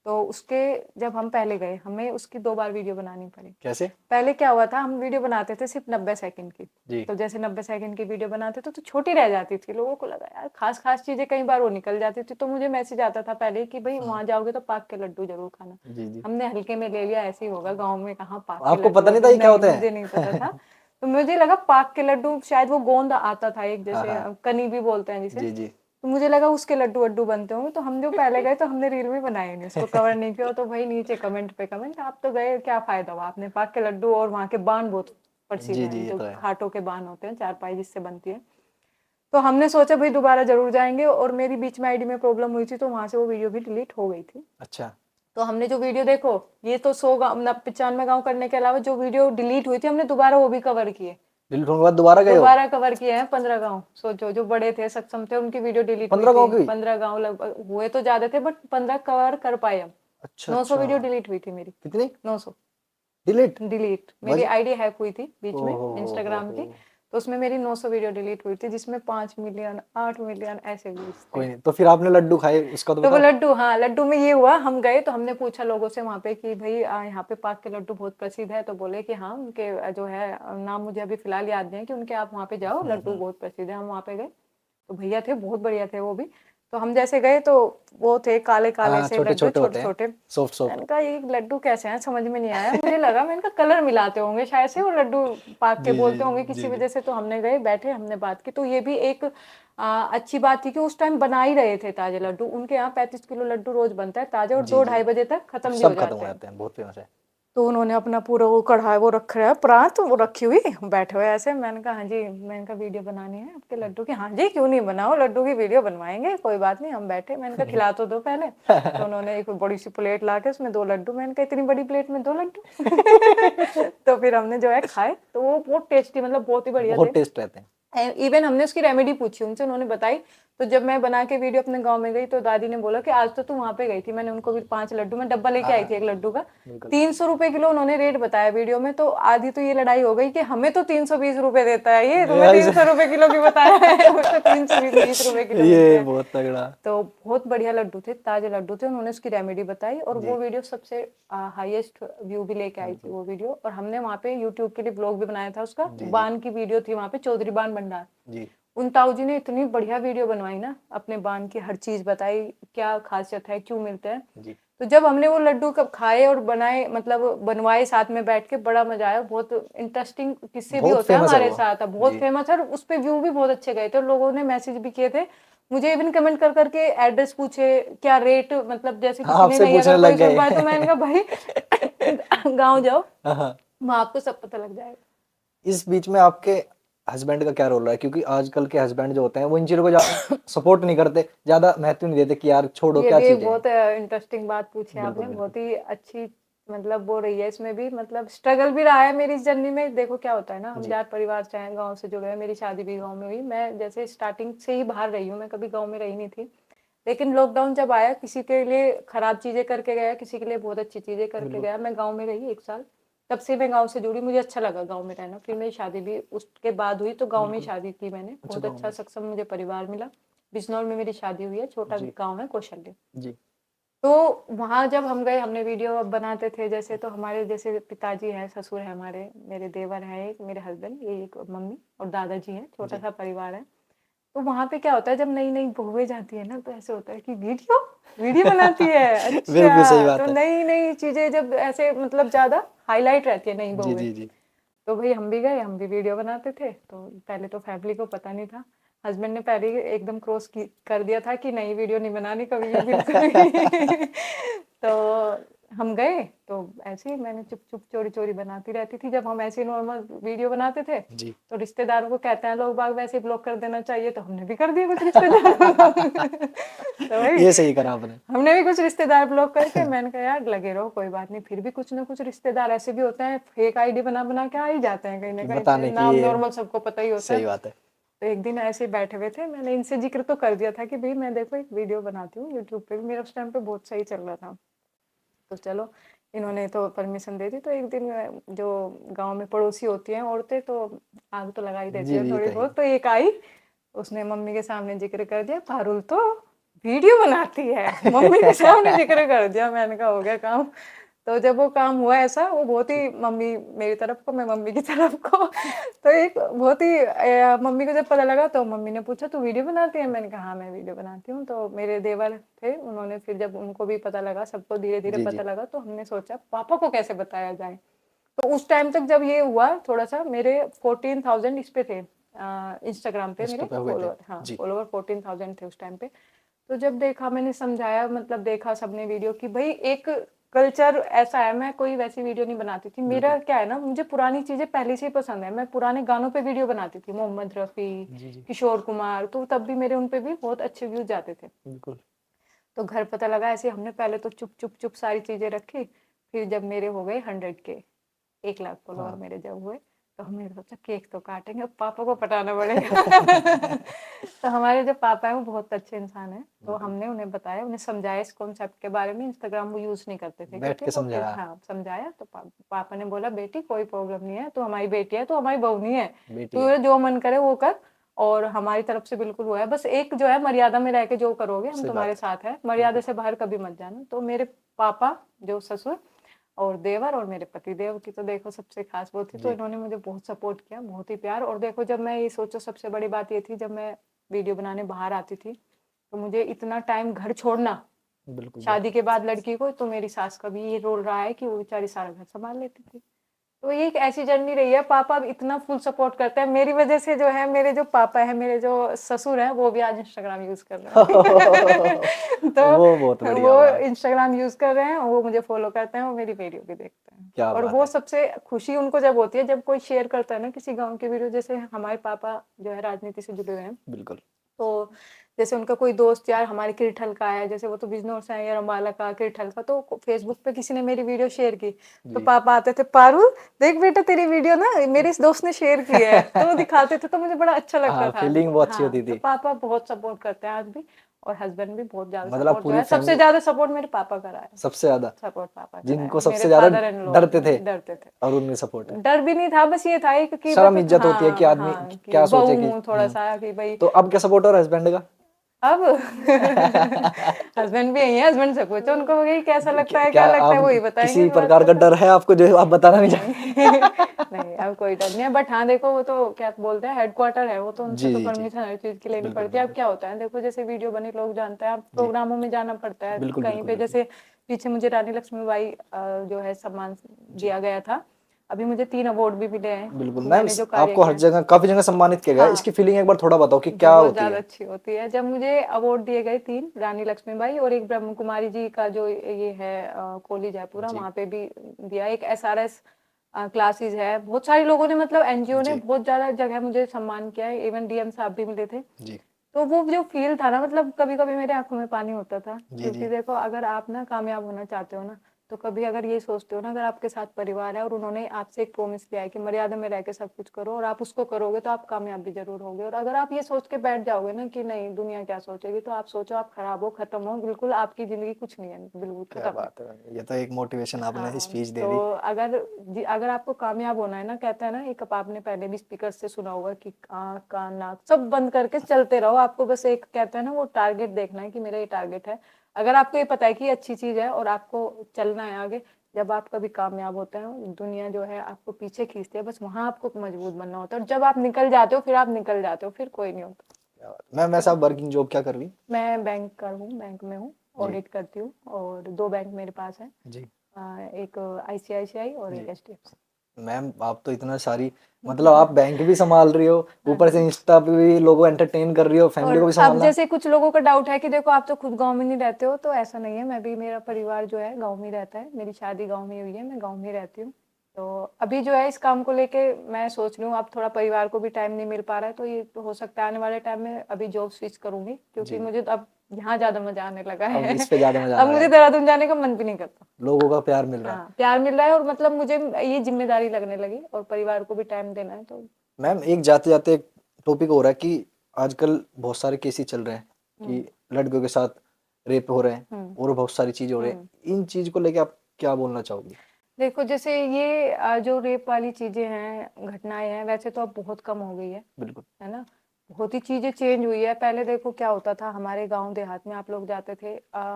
तो उसके जब हम पहले गए, हमें उसकी 2 बार वीडियो बनानी पड़ी। कैसे? पहले क्या हुआ था, हम वीडियो बनाते थे सिर्फ 90 सेकंड की। जी। तो जैसे 90 सेकंड की वीडियो बनाते थे तो छोटी रह जाती थी। लोगों को लगा यार खास खास चीजें कई बार वो निकल जाती थी। तो मुझे मैसेज आता था पहले कि भाई वहां जाओगे तो पाक के लड्डू जरूर खाना। जी जी। हमने हल्के में ले लिया, ऐसे ही होगा गाँव में कहाँ पाक के आपको लड्डू पता नहीं था वड्डू। ये क्या नहीं होते हैं? मुझे नहीं पता था। तो मुझे लगा पाक के लड्डू शायद वो गोंद आता था एक, हाँ जैसे हाँ। कनी भी बोलते हैं जिसे। जी जी। तो मुझे लगा उसके लड्डू वड्डू बनते होंगे। तो हम जो पहले गए तो हमने रील में बनाए नहीं, उसको कवर नहीं किया। तो भाई नीचे कमेंट पे कमेंट, आप तो गए क्या फायदा हुआ, आपने पाक के लड्डू। और वहाँ के बान बहुत प्रसिद्ध जी जी हैं, ये जो तो है। घाटों के बान होते हैं, चारपाई जिससे बनती है। तो हमने सोचा भाई दोबारा जरूर जाएंगे। और मेरी बीच में आईडी में प्रॉब्लम हुई थी, तो वहां से वो वीडियो भी डिलीट हो गई थी। अच्छा। तो हमने जो वीडियो देखो, ये तो 100 गाँव 95 गाँव करने के अलावा जो वीडियो डिलीट हुई थी हमने दोबारा वो भी कवर किए। दिल्ली के बाद दोबारा गए हो? दोबारा कवर किए हैं 15 गांव। सोचो जो बड़े थे सक्षम थे उनकी वीडियो डिलीट हुई 15 थी। गाँव की? 15 गांव लगभग हुए तो ज्यादा थे, बट 15 कवर कर पाए हम। अच्छा 900 अच्छा। वीडियो डिलीट हुई थी मेरी। कितनी 900 डिलीट? डिलीट। मेरी वजह? आईडी हैक हुई थी बीच में हो इंस्टाग्राम की। तो उसमें मेरी 900 वीडियो डिलीट हुई थी, जिसमें 5 मिलियन 8 मिलियन ऐसे व्यूज थे। कोई नहीं, तो फिर आपने लड्डू खाए उसका तो तो वो बताओ। लड्डू, हाँ लड्डू में ये हुआ, हम गए तो हमने पूछा लोगों से वहाँ पे कि भाई यहाँ पे पाक के लड्डू बहुत प्रसिद्ध है। तो बोले कि हाँ उनके जो है नाम मुझे अभी फिलहाल याद नहीं है, कि उनके आप वहाँ पे जाओ लड्डू बहुत प्रसिद्ध है। हम वहाँ पे गए तो भैया थे बहुत बढ़िया थे वो भी। तो हम जैसे गए तो वो थे काले काले हाँ से छोटे लड्डू, छोटे छोटे होते हैं, छोटे। Soft soft. मैंने कहा ये लड्डू कैसे हैं, समझ में नहीं आया। मुझे लगा मैं इनका कलर मिलाते होंगे शायद से, वो लड्डू पाक के जी जी बोलते होंगे जी किसी जी। वजह से। तो हमने गए बैठे, हमने बात की। तो ये भी एक अच्छी बात थी कि उस टाइम बना ही रहे थे ताजे लड्डू। उनके यहाँ 35 किलो लड्डू रोज बनता है ताजा, और जी दो जी। ढाई बजे तक खत्म भी हो सब खत्म हो जाते हैं। जाते हैं, बहुत फेमस है। तो उन्होंने अपना पूरा वो कढ़ाई वो रख रहा है प्रात, वो रखी हुई बैठे हुए ऐसे। मैंने कहा हाँ जी, मैंने कहा वीडियो बनानी है आपके लड्डू की। हाँ जी क्यों नहीं बनाओ, लड्डू की वीडियो बनवाएंगे, कोई बात नहीं। हम बैठे, मैंने कहा खिला तो दो पहले। तो उन्होंने एक बड़ी सी प्लेट ला के उसमें 2 लड्डू। मैंने कहा इतनी बड़ी प्लेट में 2 लड्डू। तो फिर हमने जो है खाए, तो वो बहुत टेस्टी, मतलब बहुत ही बढ़िया बहुत थे। टेस्ट रहते हैं। इवन हमने उसकी रेमेडी पूछी उनसे, उन्होंने बताई। तो जब मैं बना के वीडियो अपने गांव में गई तो दादी ने बोला कि आज तो तू वहां पे गई थी। मैंने उनको भी 5 लड्डू में डब्बा लेके आई थी एक लड्डू का। बिल्कुल। 300 रुपए किलो उन्होंने रेट बताया वीडियो में। तो आधी तो ये लड़ाई हो गई कि हमें तो 320 रुपए देता है ये, तुम्हें 300 रुपए किलो की बताया है, उसको 320 रुपए किलो मिलते ये हैं। बहुत तगड़ा। तो बहुत बढ़िया लड्डू थे, ताजे लड्डू थे। उन्होंने उसकी रेमेडी बताई, और जी वो वीडियो सबसे हाईएस्ट व्यू भी लेके आई थी वो वीडियो। और हमने वहाँ पे यूट्यूब के लिए ब्लॉग भी बनाया था उसका। जी जी बान की वीडियो थी वहाँ पे, चौधरी बान भंडार। जी उन ताऊ जी ने इतनी बढ़िया वीडियो बनवाई ना, अपने बान की हर चीज बताई, क्या खासियत है, क्यों मिलते हैं। जी। तो जब हमने वो लड्डू कब खाए और बनाए, मतलब बनवाए साथ में बैठ के, बड़ा मजा आया। बहुत इंटरेस्टिंग किस्से भी बहुत होते हैं फेमस है हमारे वो। साथ, बहुत जी। फेमस है। और उस पे व्यू भी बहुत अच्छे गए थे, और लोगों ने मैसेज भी किए थे मुझे, इवन कमेंट कर करके एड्रेस पूछे, क्या रेट, मतलब जैसे हाँ किसी ने आपसे नहीं पूछने अगर कोई लग सुन गए। पाए तो मैंने कहा भाई गाँव जाओ, हाँ। वहां आपको सब पता लग जाएगा। इस बीच में आपके हस्बैंड का क्या रोल रहा है? क्योंकि आजकल के हस्बैंड जो होते हैं वो इन चीजों को ज्यादा सपोर्ट नहीं करते, ज्यादा महत्व नहीं देते कि यार छोड़ो ये क्या भी एक चीज है। बहुत इंटरेस्टिंग बात पूछी बिल्कुल आपने, बिल्कुल। बहुत ही अच्छी मतलब वो रही है इसमें भी, मतलब स्ट्रगल भी रहा है मेरी इस जर्नी में। देखो क्या होता है ना, हम जी जाट परिवार से हैं, गाँव से जुड़े हैं, मेरी शादी भी गाँव में हुई। मैं जैसे स्टार्टिंग से ही बाहर रही हूँ, मैं कभी गाँव में रही नहीं थी। लेकिन लॉकडाउन जब आया, किसी के लिए खराब चीजें करके गया, किसी के लिए बहुत अच्छी चीजें करके बिल्कुल गया। मैं गाँव में रही 1 साल, तब से मैं गाँव से जुड़ी, मुझे अच्छा लगा गाँव में रहना। फिर मेरी शादी भी उसके बाद हुई, तो गाँव में ही बिल्कुल। शादी की मैंने। अच्छा, बहुत गाँव अच्छा में। सक्षम मुझे परिवार मिला। बिजनौर में मेरी शादी हुई है, छोटा जी गाँव है कौशल्य। जी तो वहाँ जब हम गए, हमने वीडियो अब बनाते थे जैसे, तो हमारे जैसे पिताजी हैं, ससुर है हमारे, मेरे देवर हैं एक, मेरे हस्बैंड, ये एक मम्मी और दादाजी हैं, छोटा जी सा परिवार है। तो वहाँ पे क्या होता है, जब नई नई बहुएं जाती है ना, तो ऐसे होता है कि वीडियो वीडियो बनाती है, बिल्कुल सही अच्छा। तो बात है। नई नई चीजें जब ऐसे मतलब ज्यादा हाईलाइट रहती है नई जी बहुएं, जी जी तो भाई हम भी गए, हम भी वीडियो बनाते थे। तो पहले तो फैमिली को पता नहीं था, हस्बैंड ने पहले ही एकदम क्रॉस कर दिया था कि नई वीडियो नहीं बनानी कभी भी, बिल्कुल भी। तो हम गए, तो ऐसे ही मैंने चुप चुप चोरी चोरी बनाती रहती थी। जब हम ऐसे नॉर्मल वीडियो बनाते थे, जी तो रिश्तेदारों को कहते हैं लोग बाग वैसे ब्लॉक कर देना चाहिए, तो हमने भी कर दिया कुछ रिश्तेदारों को। तो भाई ये सही करा आपने। हमने भी कुछ रिश्तेदार ब्लॉक करके, मैंने कहा यार लगे रहो, कोई बात नहीं। फिर भी कुछ ना कुछ रिश्तेदार ऐसे भी होते हैं, फेक आईडी बना बना के आ ही जाते हैं कहीं ना कहीं से, बताने की नाम ये नॉर्मल सबको पता ही होता है। सही बात है। तो एक दिन ऐसे ही बैठे हुए थे, मैंने इनसे जिक्र तो कर दिया था कि भाई मैं देखो एक वीडियो बनाती हूँ यूट्यूब पे भी, मेरा उस टाइम पे बहुत सही चल रहा था। तो चलो, इन्होंने तो परमिशन दे दी। तो एक दिन जो गांव में पड़ोसी होती हैं औरतें, तो आग तो लगा ही देती जी है जी, ये थोड़ी तो है ही। बहुत। तो एक आई, उसने मम्मी के सामने जिक्र कर दिया, पारुल तो वीडियो बनाती है, मम्मी के सामने जिक्र कर दिया। मैंने कहा हो गया काम। तो जब वो काम हुआ ऐसा, वो बहुत ही, मम्मी मेरी तरफ को, मैं मम्मी की तरफ को। तो एक बहुत ही मम्मी को जब पता लगा, तो मम्मी ने पूछा तू वीडियो बनाती है? मैंने कहा हाँ मैं वीडियो बनाती हूँ। तो मेरे देवर थे, उन्होंने फिर जब उनको भी पता लगा, सबको धीरे धीरे जी पता जी लगा, तो हमने सोचा पापा को कैसे बताया जाए। तो उस टाइम तक जब ये हुआ, थोड़ा सा मेरे 14,000 इस पे थे, इंस्टाग्राम पे इंस्टा मेरे पे हो गए थे। फॉलोअर, हाँ जी फॉलोअर 14,000 थे उस टाइम पे। तो जब देखा, मैंने समझाया, मतलब देखा सबने वीडियो की, भाई एक कल्चर ऐसा है, मैं कोई वैसी वीडियो नहीं बनाती थी। मेरा बिल्कुल। क्या है ना, मुझे पुरानी चीजें पहले से ही पसंद है। मैं पुराने गानों पे वीडियो बनाती थी, मोहम्मद रफी, जी जी किशोर कुमार, तो तब भी मेरे उन पे भी बहुत अच्छे व्यूज जाते थे। बिल्कुल। तो घर पता लगा ऐसे, हमने पहले तो चुप चुप चुप सारी चीजें रखी। फिर जब मेरे हो गए 100 के, 1 लाख फॉलोअर हाँ। मेरे जब हुए, तो हमने सोचा केक तो काटेंगे, अब पापा को पटाना पड़ेगा। तो हमारे जो पापा है वो बहुत अच्छे इंसान है, तो बिल्कुल। हमने उन्हें बताया, उन्हें समझाया इस कॉन्सेप्ट के बारे में। इंस्टाग्राम वो यूज नहीं करते थे, बैठ क्योंकि के वो फिर समझाया। हाँ समझाया। तो पापा ने बोला बेटी कोई प्रॉब्लम नहीं है, तो हमारी बेटी है, तो हमारी बहू नहीं है, बेटी है। तो जो मन करे वो कर। और हमारी तरफ से बिल्कुल वो है, बस एक जो है मर्यादा में रह के जो करोगे, हम सही तुम्हारे बात है। साथ है, मर्यादा बिल्कुल। से बाहर कभी मत जाना। तो मेरे पापा, जो ससुर और देवर और मेरे पति देव की तो देखो सबसे खास वो थी, तो जी इन्होंने मुझे बहुत सपोर्ट किया, बहुत ही प्यार। और देखो जब मैं ये सोचो, सबसे बड़ी बात ये थी, जब मैं वीडियो बनाने बाहर आती थी, तो मुझे इतना टाइम घर छोड़ना, बिल्कुल शादी के बाद लड़की को, तो मेरी सास का भी ये रोल रहा है कि वो बेचारी सारा घर संभाल लेती थी। तो ये एक ऐसी जर्नी रही है। पापा अब इतना फुल सपोर्ट करते हैं मेरी वजह से, जो है मेरे जो पापा है, मेरे जो ससुर हैं, वो भी आज इंस्टाग्राम यूज कर रहे हैं। वो बहुत तो बढ़िया वो बात। इंस्टाग्राम यूज कर रहे हैं, वो मुझे फॉलो करते हैं, वो मेरी वीडियो भी देखते हैं। क्या और बात वो है। सबसे खुशी उनको जब होती है, जब कोई शेयर करता है ना किसी गाँव की वीडियो। जैसे हमारे पापा जो है राजनीति से जुड़े हुए हैं, बिल्कुल। तो जैसे उनका कोई दोस्त यार हमारे किरठल का है, जैसे वो तो बिजनौर से है, या अम्बाला का, किरठल का, तो फेसबुक पे किसी ने मेरी वीडियो शेयर की, तो जी। पापा आते थे, पारुल देख बेटा तेरी वीडियो ना मेरे इस दोस्त ने शेयर की है, तो वो दिखाते थे, तो मुझे बड़ा अच्छा लगता हाँ, था। फीलिंग बहुत अच्छी हाँ, होती तो थी। पापा बहुत सपोर्ट करते हैं आज भी, और हस्बैंड भी बहुत ज्यादा मतलब सपोर्ट, जो पूरी है सबसे फैमिली ज्यादा सपोर्ट मेरे पापा करा है। सबसे ज्यादा, सपोर्ट पापा करा जिनको है, सबसे मेरे ज्यादा फादर इन लॉ डरते थे डरते थे। और उनमें सपोर्ट है। डर भी नहीं था, बस ये था एक कि शर्म बस इज्जत होती है कि हाँ आदमी हाँ, कि क्या सोचे बहू कि हूँ थोड़ा सा, कि भाई तो अब क्या सपोर्ट हो रहा है हस्बैंड का? अब हस्बैंड भी यही है, हस्बैंड से पूछो उनको, वही कैसा लगता है, क्या क्या लगता है, आप वही बताएंगे किसी जो प्रकार अच्छा का था। डर है आपको जो आप बताना नहीं चाहते? नहीं। नहीं अब कोई डर नहीं है, बट हाँ देखो वो तो क्या बोलते हैं, हेडक्वार्टर है वो, तो उनसे जी तो जी जी। परमिशन हर चीज की लेनी बिल्कुल पड़ती है। अब बिल्कुल। क्या होता है देखो, जैसे वीडियो बनी, लोग जानते हैं, अब जी प्रोग्रामों में जाना पड़ता है बिल्कुल कहीं बिल्कुल पे, बिल्कुल। जैसे पीछे मुझे रानी लक्ष्मीबाई जो है सम्मान जी दिया गया था। अभी मुझे 3 अवार्ड भी मिले बिल्कुल हैं, मैम, मैंने जो कार्य आपको हर किया है। जगह काफी जगह सम्मानित किया गया है। हाँ, इसकी फीलिंग एक बार थोड़ा बताओ कि क्या बहुत होती ज्यादा है? अच्छी होती है। जब मुझे अवार्ड दिए गए 3, रानी लक्ष्मीबाई और एक ब्रह्म कुमारी जी का जो ये है कॉलेज है पूरा, जी वहाँ पे भी दिया। एक SRS क्लासेस है, बहुत सारे लोगों ने, मतलब NGO ने जी बहुत ज्यादा जगह मुझे सम्मान किया है, इवन DM साहब भी मिले थे। जी तो वो जो फील था ना, मतलब कभी कभी मेरे आंखों में पानी होता था, जी जी क्योंकि देखो अगर आप ना कामयाब होना चाहते हो ना, तो कभी अगर ये सोचते हो ना, अगर आपके साथ परिवार है और उन्होंने आपसे एक प्रॉमिस किया है कि मर्यादा में रह के सब कुछ करो और आप उसको करोगे, तो आप कामयाब भी ज़रूर होगे। और अगर आप ये सोच के बैठ जाओगे ना कि नहीं दुनिया क्या सोचेगी, तो आप सोचो आप खराब हो, खत्म हो, बिल्कुल आपकी ज़िंदगी कुछ नहीं है, बिल्कुल क्या खत्म है। बात है, ये तो एक मोटिवेशन आपने हाँ, स्पीच दे तो दी। अगर आपको कामयाब होना है ना, कहते हैं ना, एक आपने पहले भी स्पीकर से सुना होगा कि आँख, कान, नाक सब बंद करके चलते रहो। आपको बस एक कहते हैं ना वो टारगेट देखना है कि मेरा ये टारगेट है। अगर आपको ये पता है कि ये अच्छी चीज़ है और आपको चलना है आगे, जब आप कभी कामयाब होते हैं, दुनिया जो है आपको पीछे खींचती है, बस वहाँ आपको मजबूत बनना होता है और जब आप निकल जाते हो, फिर आप निकल जाते हो, फिर कोई नहीं होता। क्या बात। मैम वैसे तो आप वर्किंग जॉब क्या कर रही हैं? मैं बैंक में हूँ, जी ऑडिट करती हूँ और 2 बैंक मेरे पास हैं। जी एक आईसीआईसीआई और जी। एक एचडीएफसी। मैम आप तो इतना सारी, मतलब आप बैंक भी संभाल रही हो, ऊपर से इंस्टा पे भी लोगों एंटरटेन कर रही हो, और फैमिली को भी अब संभालना। जैसे कुछ लोगों का डाउट है कि देखो आप तो खुद गांव में नहीं रहते हो, तो ऐसा नहीं है। मैं भी, मेरा परिवार जो है गांव में रहता है, मेरी शादी गांव में हुई है, मैं गांव में रहती हूँ। तो अभी जो है इस काम को लेके मैं सोच रही हूँ, अब थोड़ा परिवार को भी टाइम नहीं मिल पा रहा है, तो ये तो हो सकता है आने वाले टाइम में अभी जॉब स्विच करूंगी, क्योंकि जी, मुझे तो अब यहाँ ज्यादा मजा आने लगा अब है। इस पे ज्यादा मजा अब आने लगा मुझे है, देहरादून जाने का मन भी नहीं करता। लोगों का प्यार मिल रहा है। हाँ, प्यार मिल रहा है और मतलब मुझे ये जिम्मेदारी लगने लगी और परिवार को भी टाइम देना है, तो मैम एक जाते जाते एक टॉपिक हो रहा है कि आजकल बहुत सारे केसेस चल रहे हैं हम्म कि लड़कियों के साथ रेप हो रहे हैं हम्म और बहुत सारी चीजें हो रही हैं, हम्म इन चीज को लेके आप क्या बोलना चाहोगी? देखो, जैसे ये जो रेप वाली चीजें हैं, घटनाएं हैं, वैसे तो अब बहुत कम हो गई बिल्कुल। है ना। बहुत ही चीजें चेंज हुई है। पहले देखो क्या होता था, हमारे गांव देहात में आप लोग जाते थे,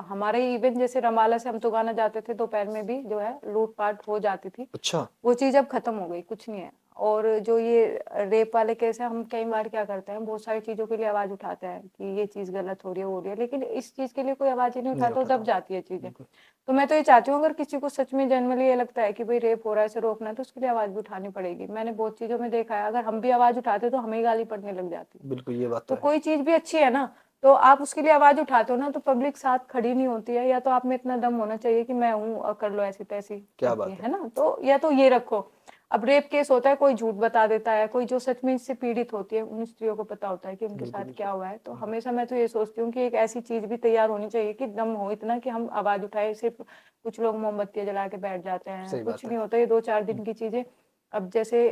हमारे इवन जैसे रमाला से हम तुगाना जाते थे, दोपहर में भी जो है लूटपाट हो जाती थी। अच्छा। वो चीज अब खत्म हो गई, कुछ नहीं है। और जो ये रेप वाले केस है, हम कई बार क्या करते हैं, बहुत सारी चीजों के लिए आवाज उठाते हैं कि ये चीज गलत हो रही है, हो रही है, लेकिन इस चीज के लिए कोई आवाज ही नहीं नहीं उठाता, तो उठाता। दब जाती है चीजें। बिल्कुल। तो मैं तो ये चाहती हूँ, अगर किसी को सच में जनरली ये लगता है कि भाई रेप हो रहा है, इसे रोकना है, तो उसके लिए आवाज भी उठानी पड़ेगी। मैंने बहुत चीजों में देखा है, अगर हम भी आवाज उठाते तो हमें ही गाली पड़ने लग जाती। बिल्कुल ये बात तो तो है। कोई चीज भी अच्छी है ना, तो आप उसके लिए आवाज उठाते हो ना, तो पब्लिक साथ खड़ी नहीं होती है। या तो आप में इतना दम होना चाहिए कि मैं हूँ और कर लो ऐसी तैसी क्या करती बात है। है ना, तो या तो ये रखो। अब रेप केस होता है, कोई झूठ बता देता है, कोई जो सच में इससे पीड़ित होती है, उन स्त्रियों को पता होता है कि उनके बिल्कुल साथ बिल्कुल क्या हुआ है। तो बिल्कुल। हमेशा मैं तो ये सोचती हूँ कि एक ऐसी चीज भी तैयार होनी चाहिए कि दम हो इतना कि हम आवाज उठाए। सिर्फ कुछ लोग मोमबत्तियां जला के बैठ जाते हैं, सही कुछ बात है। नहीं होता, ये 2-4 दिन की चीजें। अब जैसे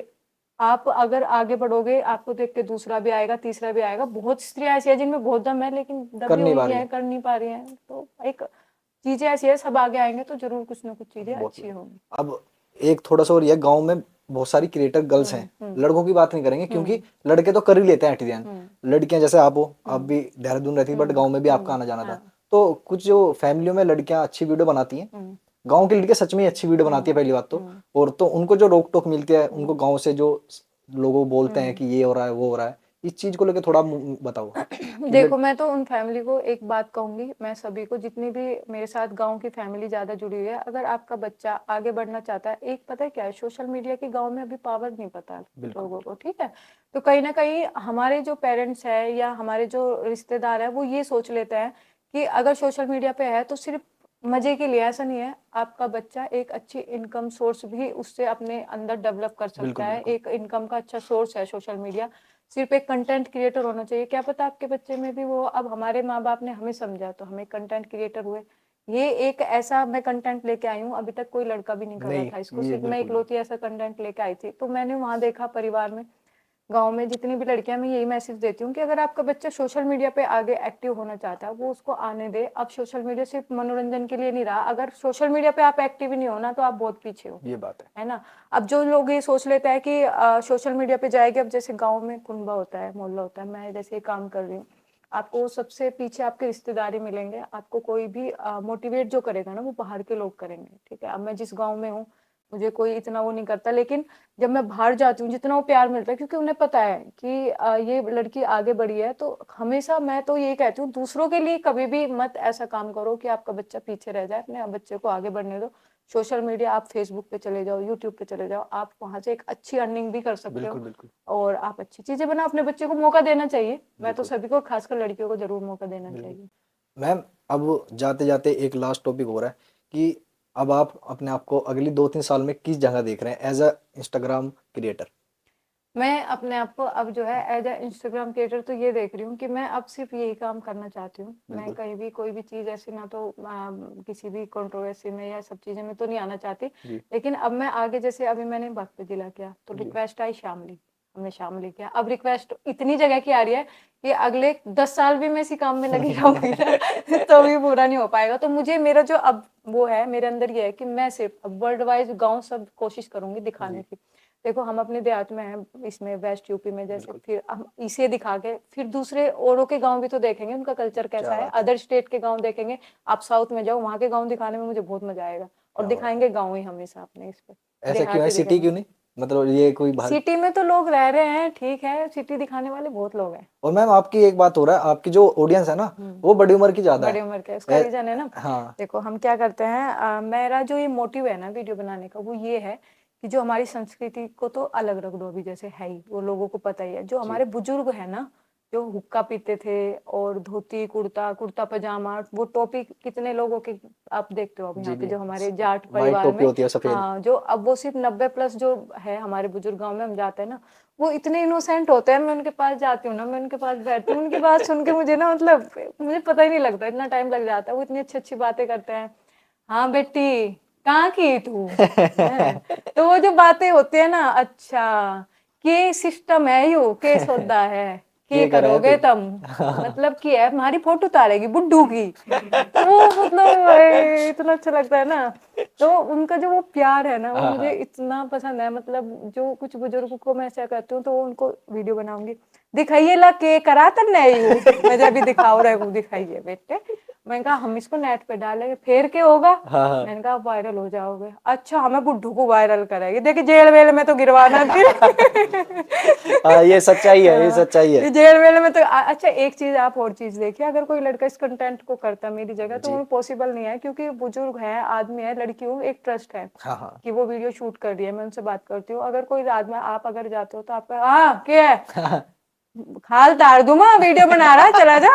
आप अगर आगे बढ़ोगे, आपको देख के दूसरा भी आएगा, तीसरा भी आएगा। बहुत स्त्रियां ऐसी है जिनमें बहुत दम है, लेकिन कर दबी नहीं पा हुई रही है, है। कर नहीं पा रही है। तो एक चीजें ऐसी है, सब आगे आएंगे तो जरूर कुछ ना कुछ चीजें बहुत अच्छी होंगी। अब एक थोड़ा सा और ये, गांव में बहुत सारी क्रिएटर गर्ल्स हैं, हम्म लड़कों की बात नहीं करेंगे क्योंकि हम्म लड़के तो कर ही लेते हैं एट द एंड। हम्म लड़कियां जैसे आप हो, आप हम्म भी देहरादून रहती बट गांव में भी आपका आना जाना था, हाँ तो कुछ जो फैमिलियों में लड़कियां अच्छी वीडियो बनाती हैं, हम्म गांव की लड़कियां सच में ही अच्छी वीडियो बनाती है हम्म पहली बात तो। हम्म और तो उनको जो रोक टोक मिलती है, उनको हम्म गांव से जो लोगों बोलते हैं हम्म कि ये हो रहा है वो हो रहा है, इस चीज को लेकर थोड़ा बताओ कि देखो, मैं तो उन फैमिली को एक बात कहूंगी, मैं सभी को, जितनी भी मेरे साथ गांव की फैमिली ज्यादा जुड़ी हुई है, अगर आपका बच्चा आगे बढ़ना चाहता है, एक पता है क्या है, सोशल मीडिया की गांव में अभी पावर नहीं पता है बिल्कुल लोगों को, ठीक है। तो कहीं ना कहीं हमारे जो पेरेंट्स है या हमारे जो रिश्तेदार है, वो ये सोच लेते हैं कि अगर सोशल मीडिया पे है तो सिर्फ मजे के लिए। ऐसा नहीं है, आपका बच्चा एक अच्छी इनकम सोर्स भी उससे अपने अंदर डेवलप कर सकता बिल्कुल है। बिल्कुल एक इनकम का अच्छा सोर्स है सोशल मीडिया। सिर्फ एक कंटेंट क्रिएटर होना चाहिए, क्या पता आपके बच्चे में भी वो, अब हमारे माँ बाप ने हमें समझा तो हमें कंटेंट क्रिएटर हुए। ये एक ऐसा मैं कंटेंट लेके आई हूँ, अभी तक कोई लड़का भी नहीं कर रहा नहीं, था इसको, ये सिर्फ मैं बिल्कुल नहीं। इकलौती ऐसा कंटेंट लेके आई थी। तो मैंने वहां देखा परिवार में, गांव में जितनी भी लड़कियां, मैं यही मैसेज देती हूँ कि अगर आपका बच्चा सोशल मीडिया पे आगे एक्टिव होना चाहता है, वो उसको आने दे। अब सोशल मीडिया सिर्फ मनोरंजन के लिए नहीं रहा। अगर सोशल मीडिया पे आप एक्टिव ही नहीं हो ना, तो आप बहुत पीछे हो, ये बात है। है ना। अब जो लोग ये सोच लेते हैं कि सोशल मीडिया पे जाएंगे, अब जैसे गांव में कुनबा होता है, मोहल्ला होता है, मैं जैसे काम कर रही हूँ, आपको सबसे पीछे आपके रिश्तेदारी मिलेंगे। आपको कोई भी मोटिवेट जो करेगा ना, वो बाहर के लोग करेंगे, ठीक है। अब मैं जिस गाँव में हूँ, मुझे कोई इतना वो नहीं करता, लेकिन जब मैं बाहर जाती हूँ, जितना वो प्यार मिलता है, क्योंकि उन्हें पता है कि ये लड़की आगे बढ़ी है। तो हमेशा मैं तो ये कहती हूँ, दूसरों के लिए कभी भी मत ऐसा काम करो कि आपका बच्चा पीछे रह जाए, अपने बच्चे को आगे बढ़ने दो। सोशल मीडिया, आप फेसबुक पे चले जाओ, यूट्यूब पे चले जाओ, आप वहां से एक अच्छी अर्निंग भी कर सकते हो बिल्कुल बिल्कुल और आप अच्छी चीजें बना। अपने बच्चे को मौका देना चाहिए, मैं तो बिल्कुल सभी को, खासकर लड़कियों को जरूर मौका देना बिल्कुल। चाहिए। मैम अब जाते जाते एक लास्ट टॉपिक हो रहा है कि अब आप अपने आप को अगली 2-3 साल में किस जगह देख रहे हैं एज अ इंस्टाग्राम क्रिएटर? मैं अपने आप को अब जो है एज अ इंस्टाग्राम क्रिएटर तो ये देख रही हूँ कि मैं अब सिर्फ यही काम करना चाहती हूँ। मैं बिल्कुल। कहीं भी कोई भी चीज़ ऐसी ना तो किसी भी कंट्रोवर्सी में या सब चीज़ें में तो नहीं आना चाहती। जी, लेकिन अब मैं आगे जैसे अभी मैंने वक्त पे जिला किया तो जी। रिक्वेस्ट आई शामली, हमने शामली किया। अब रिक्वेस्ट इतनी जगह की आ रही है कि अगले 10 साल भी मैं इसी काम में लगी रहूंगी ना तो भी पूरा नहीं हो पाएगा। तो मुझे मेरा जो अब वो है मेरे अंदर ये है कि मैं सिर्फ वर्ल्ड वाइज गाँव सब कोशिश करूंगी दिखाने जी, की। देखो हम अपने देहात में हैं इसमें वेस्ट यूपी में जैसे, बिल्कुल। फिर हम इसे दिखा के फिर दूसरे औरों के गांव भी तो देखेंगे उनका कल्चर क्या कैसा है, बात है! अदर स्टेट के गांव देखेंगे। आप साउथ में जाओ वहां के गांव दिखाने में मुझे बहुत मजा आएगा। और क्या बात है! दिखाएंगे गांव ही हमेशा अपने इस पे, ऐसा क्यों है? देहात ही सिटी दिखाएंगे। क्यों नहीं? मतलब ये कोई बाहर। सिटी में तो लोग रह रहे हैं, ठीक है, सिटी दिखाने वाले बहुत लोग हैं। और मैम आपकी एक बात हो रहा है, आपकी जो ऑडियंस है ना, वो बड़ी उम्र की ज़्यादा बड़ी है। उम्र का उसका ए रीजन है ना। हाँ, देखो हम क्या करते हैं, मेरा जो ये मोटिव है ना वीडियो बनाने का वो ये है कि जो हमारी संस्कृति को तो अलग रख दो, अभी जैसे है ही वो लोगों को पता ही है, जो जी, हमारे बुजुर्ग है ना जो हुक्का पीते थे और धोती कुर्ता कुर्ता पजामा वो टोपी कितने लोगों के आप देखते हो अब जी, यहाँ पे जी। जो हमारे जाट व्हाइट परिवार टोपी में। होती है सफ़ेद। हाँ जो अब वो सिर्फ 90+ जो है हमारे बुजुर्ग गाँव में हम जाते हैं ना, वो इतने इनोसेंट होते हैं। मैं उनके पास जाती हूँ ना, मैं उनके पास बैठती हूँ, उनकी बात सुन के मुझे ना मतलब मुझे पता ही नहीं लगता, इतना टाइम लग जाता है। वो इतनी अच्छी अच्छी बातें करते हैं। हाँ बेटी कहाँ की तू हैं? तो वो जो बातें होती है ना, अच्छा के सिस्टम है यू के सौदा है के ये करा है करोगे फिर। तुम, मतलब कि है हमारी फोटो उतारेगी बुड्ढू की। तो मतलब इतना अच्छा लगता है ना। तो उनका जो वो प्यार है ना वो हाँ, मुझे हाँ। इतना पसंद है। मतलब जो कुछ बुजुर्गों को मैं ऐसा करती हूँ तो उनको वीडियो बनाऊंगी, दिखाइए ला के करा तो नहीं हूँ मैं जब भी दिखाओ रहे हूँ, दिखाइए बेटे। मैंने कहा हम इसको नेट पे डालेंगे फिर क्या होगा। हाँ, हाँ। मैंने कहा वायरल हो जाओगे। अच्छा हमें बुड्ढू को वायरल करेगी, देखिए जेल वेल में तो गिरवाना फिर हाँ, ये सच्चाई है, ये हाँ, सच्चाई है। ये जेल वेल में तो अच्छा एक चीज आप और चीज देखिए, अगर कोई लड़का इस कंटेंट को करता मेरी जगह तो जी। वो पॉसिबल नहीं है, क्योंकि बुजुर्ग है आदमी है लड़की हूँ, एक ट्रस्ट है हाँ, हाँ। कि वो वीडियो शूट कर रही है, मैं उनसे बात करती हूँ। अगर कोई रात में आप अगर जाते हो तो आपका हाँ क्या है खाल तार दूंगा, वीडियो बना रहा है चला जा,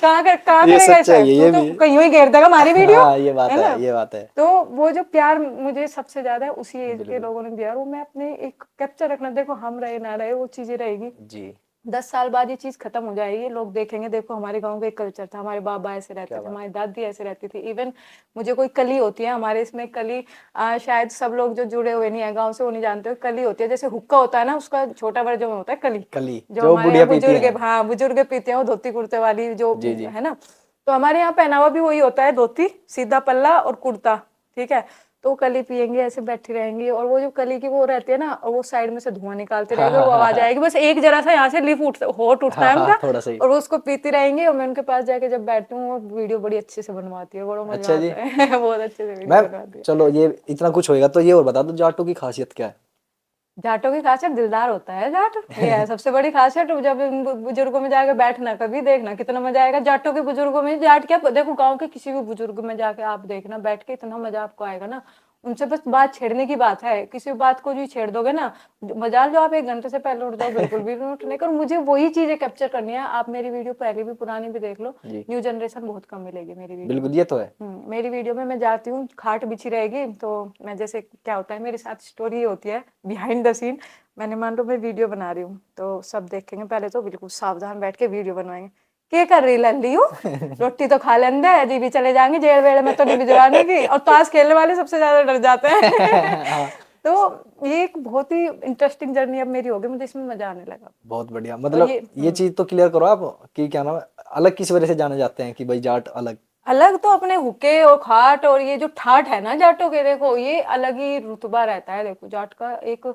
कहाँ ये करेगा सच्चाई ऐसा, है, तू ये तो भी। कहीं ही घेर देगा हमारी वीडियो, हाँ, ये बात है है, ना। ये बात है। तो वो जो प्यार मुझे सबसे ज्यादा उसी एज के बिल्कुल। लोगों ने दिया, और वो मैं अपने एक कैप्चर रखना, देखो हम रहे ना रहे वो चीजें रहेगी। जी, 10 साल बाद ये चीज खत्म हो जाएगी, लोग देखेंगे देखो हमारे गांव का एक कल्चर था, हमारे बाबा ऐसे रहते क्या थे, बात हमारी है। दादी ऐसे रहती थी। इवन मुझे कोई कली होती है हमारे इसमें कली, शायद सब लोग जो जुड़े हुए नहीं है गांव से वो नहीं जानते हो कली होती है, जैसे हुक्का होता है ना उसका छोटा वर्जन होता है कली। कली, जो जो हमारे बुढ़िया यहाँ पीती बुजुर्ग, हैं। हाँ बुजुर्ग पीते हैं वो धोती कुर्ते वाली जो जी, जी। है ना। तो हमारे यहाँ पहनावा भी वही होता है, धोती सीधा पल्ला और कुर्ता, ठीक है। तो कली पियेंगे ऐसे बैठी रहेंगी, और वो जो कली की वो रहती है ना, और वो साइड में से धुआं निकालते हाँ, रहेंगे और हाँ, वो हाँ, आवाज हाँ। आएगी, बस एक जरा सा यहाँ से लिप होट उठता हाँ, है हाँ, उनका, थोड़ा सही। और वो उसको पीती रहेंगी। और मैं उनके पास जाके जब बैठती हूँ वो वीडियो बड़ी अच्छे से बनवाती है, बड़ा मजा अच्छा जी। आता है बहुत अच्छे से वीडियो मैम, बनवाती है। चलो ये इतना कुछ होएगा तो ये और बता दो, जाटों की खासियत क्या जाटों की खासियत दिलदार होता है जाट, ये है है? सबसे बड़ी खासियत। जब इन बुजुर्गों में जाके बैठना कभी देखना कितना मजा आएगा, जाटों के बुजुर्गों में। जाट क्या देखो गांव के किसी भी बुजुर्ग में जाके आप देखना बैठ के, इतना मजा आपको आएगा ना। उनसे बस बात छेड़ने की बात है, किसी भी बात को जो छेड़ दोगे ना, मजाल जो आप 1 घंटे से पहले उठ जाओ बिल्कुल भी नहीं उठने का। और मुझे वही चीजें कैप्चर करनी है। आप मेरी वीडियो पहले भी पुरानी भी देख लो, जी, न्यू जनरेशन बहुत कम मिलेगी मेरी वीडियो में। बिल्कुल, ये तो है। मेरी वीडियो में मैं जाती हूँ खाट बिछी रहेगी, तो मैं जैसे क्या होता है मेरे साथ स्टोरी होती है बिहाइंड द सीन। मैंने मान लो मैं वीडियो बना रही हूँ तो सब देखेंगे, पहले तो बिल्कुल सावधान बैठ के वीडियो बनवाएंगे, क्या कर रही लल्ली हूँ, रोटी तो खा लेंगे अजी भी चले जाएंगे जेल वेल में तो नहीं भिजवाने की। और ताश खेलने वाले सबसे ज्यादा डर जाते हैं हाँ, तो ये एक बहुत ही इंटरेस्टिंग जर्नी अब मेरी होगी, मुझे इसमें मजा आने लगा। बहुत बढ़िया। और मतलब ये चीज तो क्लियर करो आप कि क्या नाम है, अलग किस वजह से जाने जाते हैं कि भाई जाट अलग। अलग तो अपने हुक्के और खाट और ये जो ठाट है ना जाटों के, देखो ये अलग ही रुतबा रहता है। देखो जाट का एक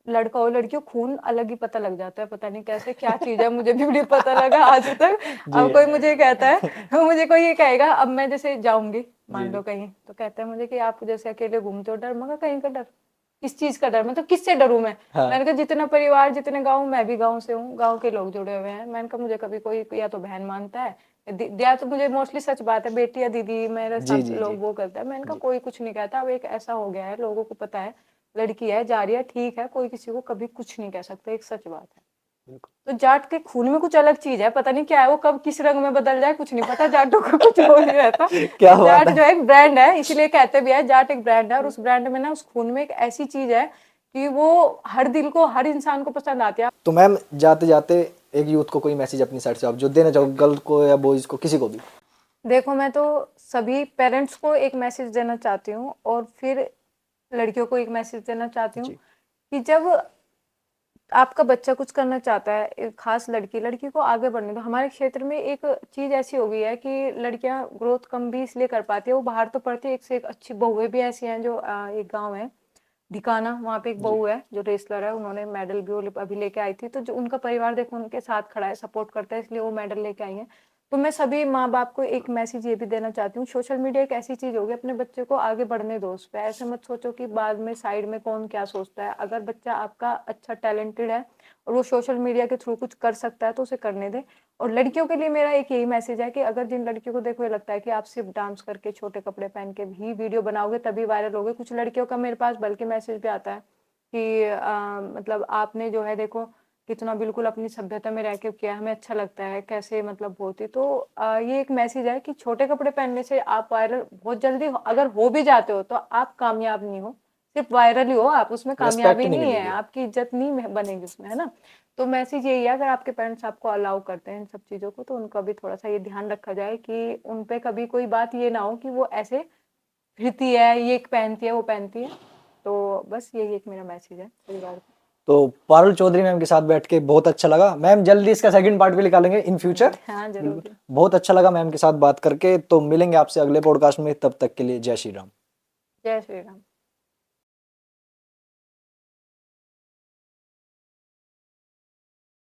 लड़का और लड़की को खून अलग ही पता लग जाता है, पता नहीं कैसे क्या चीज है, मुझे भी नहीं पता लगा आज तक। जी। अब कोई मुझे कहता है मुझे कोई ये कहेगा, अब मैं जैसे जाऊंगी जी, मान जी, लो कहीं, तो कहता है मुझे कि आप जैसे अकेले घूमते हो डर, मगर कहीं का डर, किस चीज का डर, मतलब किससे डरूं मैं। हाँ, मैंने कहा जितना परिवार जितने गाँव, मैं भी गाँव से हूँ, गाँव के लोग जुड़े हुए हैं। मैंने कहा मुझे कभी कोई या तो बहन मानता है या तो मुझे मोस्टली सच बात है बेटी या दीदी मेरे जी, साथ जी, जी, लोग वो करता है। मैंने कहा जी, कोई कुछ नहीं कहता, अब एक ऐसा हो गया है लोगों को पता है लड़की है जा रही है, ठीक है, कोई किसी को कभी कुछ नहीं कह सकता, एक सच बात है। बिल्कुल। तो जाट के खून में कुछ अलग चीज है, पता नहीं क्या है, वो कब किस रंग में बदल जाए कुछ नहीं पता, जाटों का कुछ वो नहीं रहता। क्या बात जाट है। जो है एक ब्रांड है, इसीलिए कहते भी है जाट एक ब्रांड है, और उस ब्रांड में ना उस खून में एक ऐसी चीज है कि वो हर दिल को, हर इंसान को पसंद आती है। तो मैम जाते जाते एक यूथ को कोई मैसेज अपनी साइड से आप जो देना चाहो, गर्ल को या बॉयज को, किसी को भी। देखो, मैं तो सभी पेरेंट्स को एक मैसेज देना चाहती हूँ और फिर लड़कियों को एक मैसेज देना चाहती हूँ जी कि जब आपका बच्चा कुछ करना चाहता है, एक खास लड़की को आगे बढ़ने दो। हमारे क्षेत्र में एक चीज ऐसी हो गई है कि लड़कियां ग्रोथ कम भी इसलिए कर पाती है, वो बाहर तो पढ़ती है, एक से एक अच्छी बहुएं भी ऐसी हैं जो एक गांव है ढिकाना, वहाँ पे एक जी बहू है जो रेसलर है, उन्होंने मेडल भी अभी लेके आई थी। तो जो उनका परिवार देखो उनके साथ खड़ा है, सपोर्ट करता है, इसलिए वो मेडल लेके आई है। तो मैं सभी माँ बाप को एक मैसेज ये भी देना चाहती हूँ, सोशल मीडिया एक ऐसी चीज होगी, अपने बच्चे को आगे बढ़ने दो उस पर। ऐसे मत सोचो कि बाद में साइड में कौन क्या सोचता है। अगर बच्चा आपका अच्छा टैलेंटेड है और वो सोशल मीडिया के थ्रू कुछ कर सकता है तो उसे करने दे। और लड़कियों के लिए मेरा एक यही मैसेज है कि अगर जिन लड़कियों को देखो ये लगता है कि आप सिर्फ डांस करके छोटे कपड़े पहन के भी वीडियो बनाओगे तभी वायरल होगे, कुछ लड़कियों का मेरे पास बल्कि मैसेज भी आता है कि मतलब आपने जो है देखो कितना बिल्कुल अपनी सभ्यता में रह के किया, हमें अच्छा लगता है कैसे मतलब होती। तो ये एक मैसेज है कि छोटे कपड़े पहनने से आप वायरल बहुत जल्दी अगर हो भी जाते हो तो आप कामयाब नहीं हो, सिर्फ वायरल ही हो आप, उसमें रेस्पेक्ट कामयाबी नहीं नहीं है, मिलेगी। आपकी इज्जत नहीं बनेगी उसमें, है ना। तो मैसेज यही है, अगर आपके पेरेंट्स आपको अलाउ करते हैं इन सब चीज़ों को तो उनका भी थोड़ा सा ये ध्यान रखा जाए कि उन पे कभी कोई बात ये ना हो कि वो ऐसे फिरती है, ये पहनती है, वो पहनती है। तो बस यही एक मेरा मैसेज है परिवार को। तो पारुल चौधरी मैम के साथ बैठ के बहुत अच्छा लगा मैम, जल्दी इसका सेकंड पार्ट भी निकालेंगे इन फ्यूचर। हाँ बिल्कुल, जरूर। बहुत अच्छा लगा मैम के साथ बात करके। तो मिलेंगे आपसे अगले पॉडकास्ट में, तब तक के लिए जय श्री राम। जय श्री राम।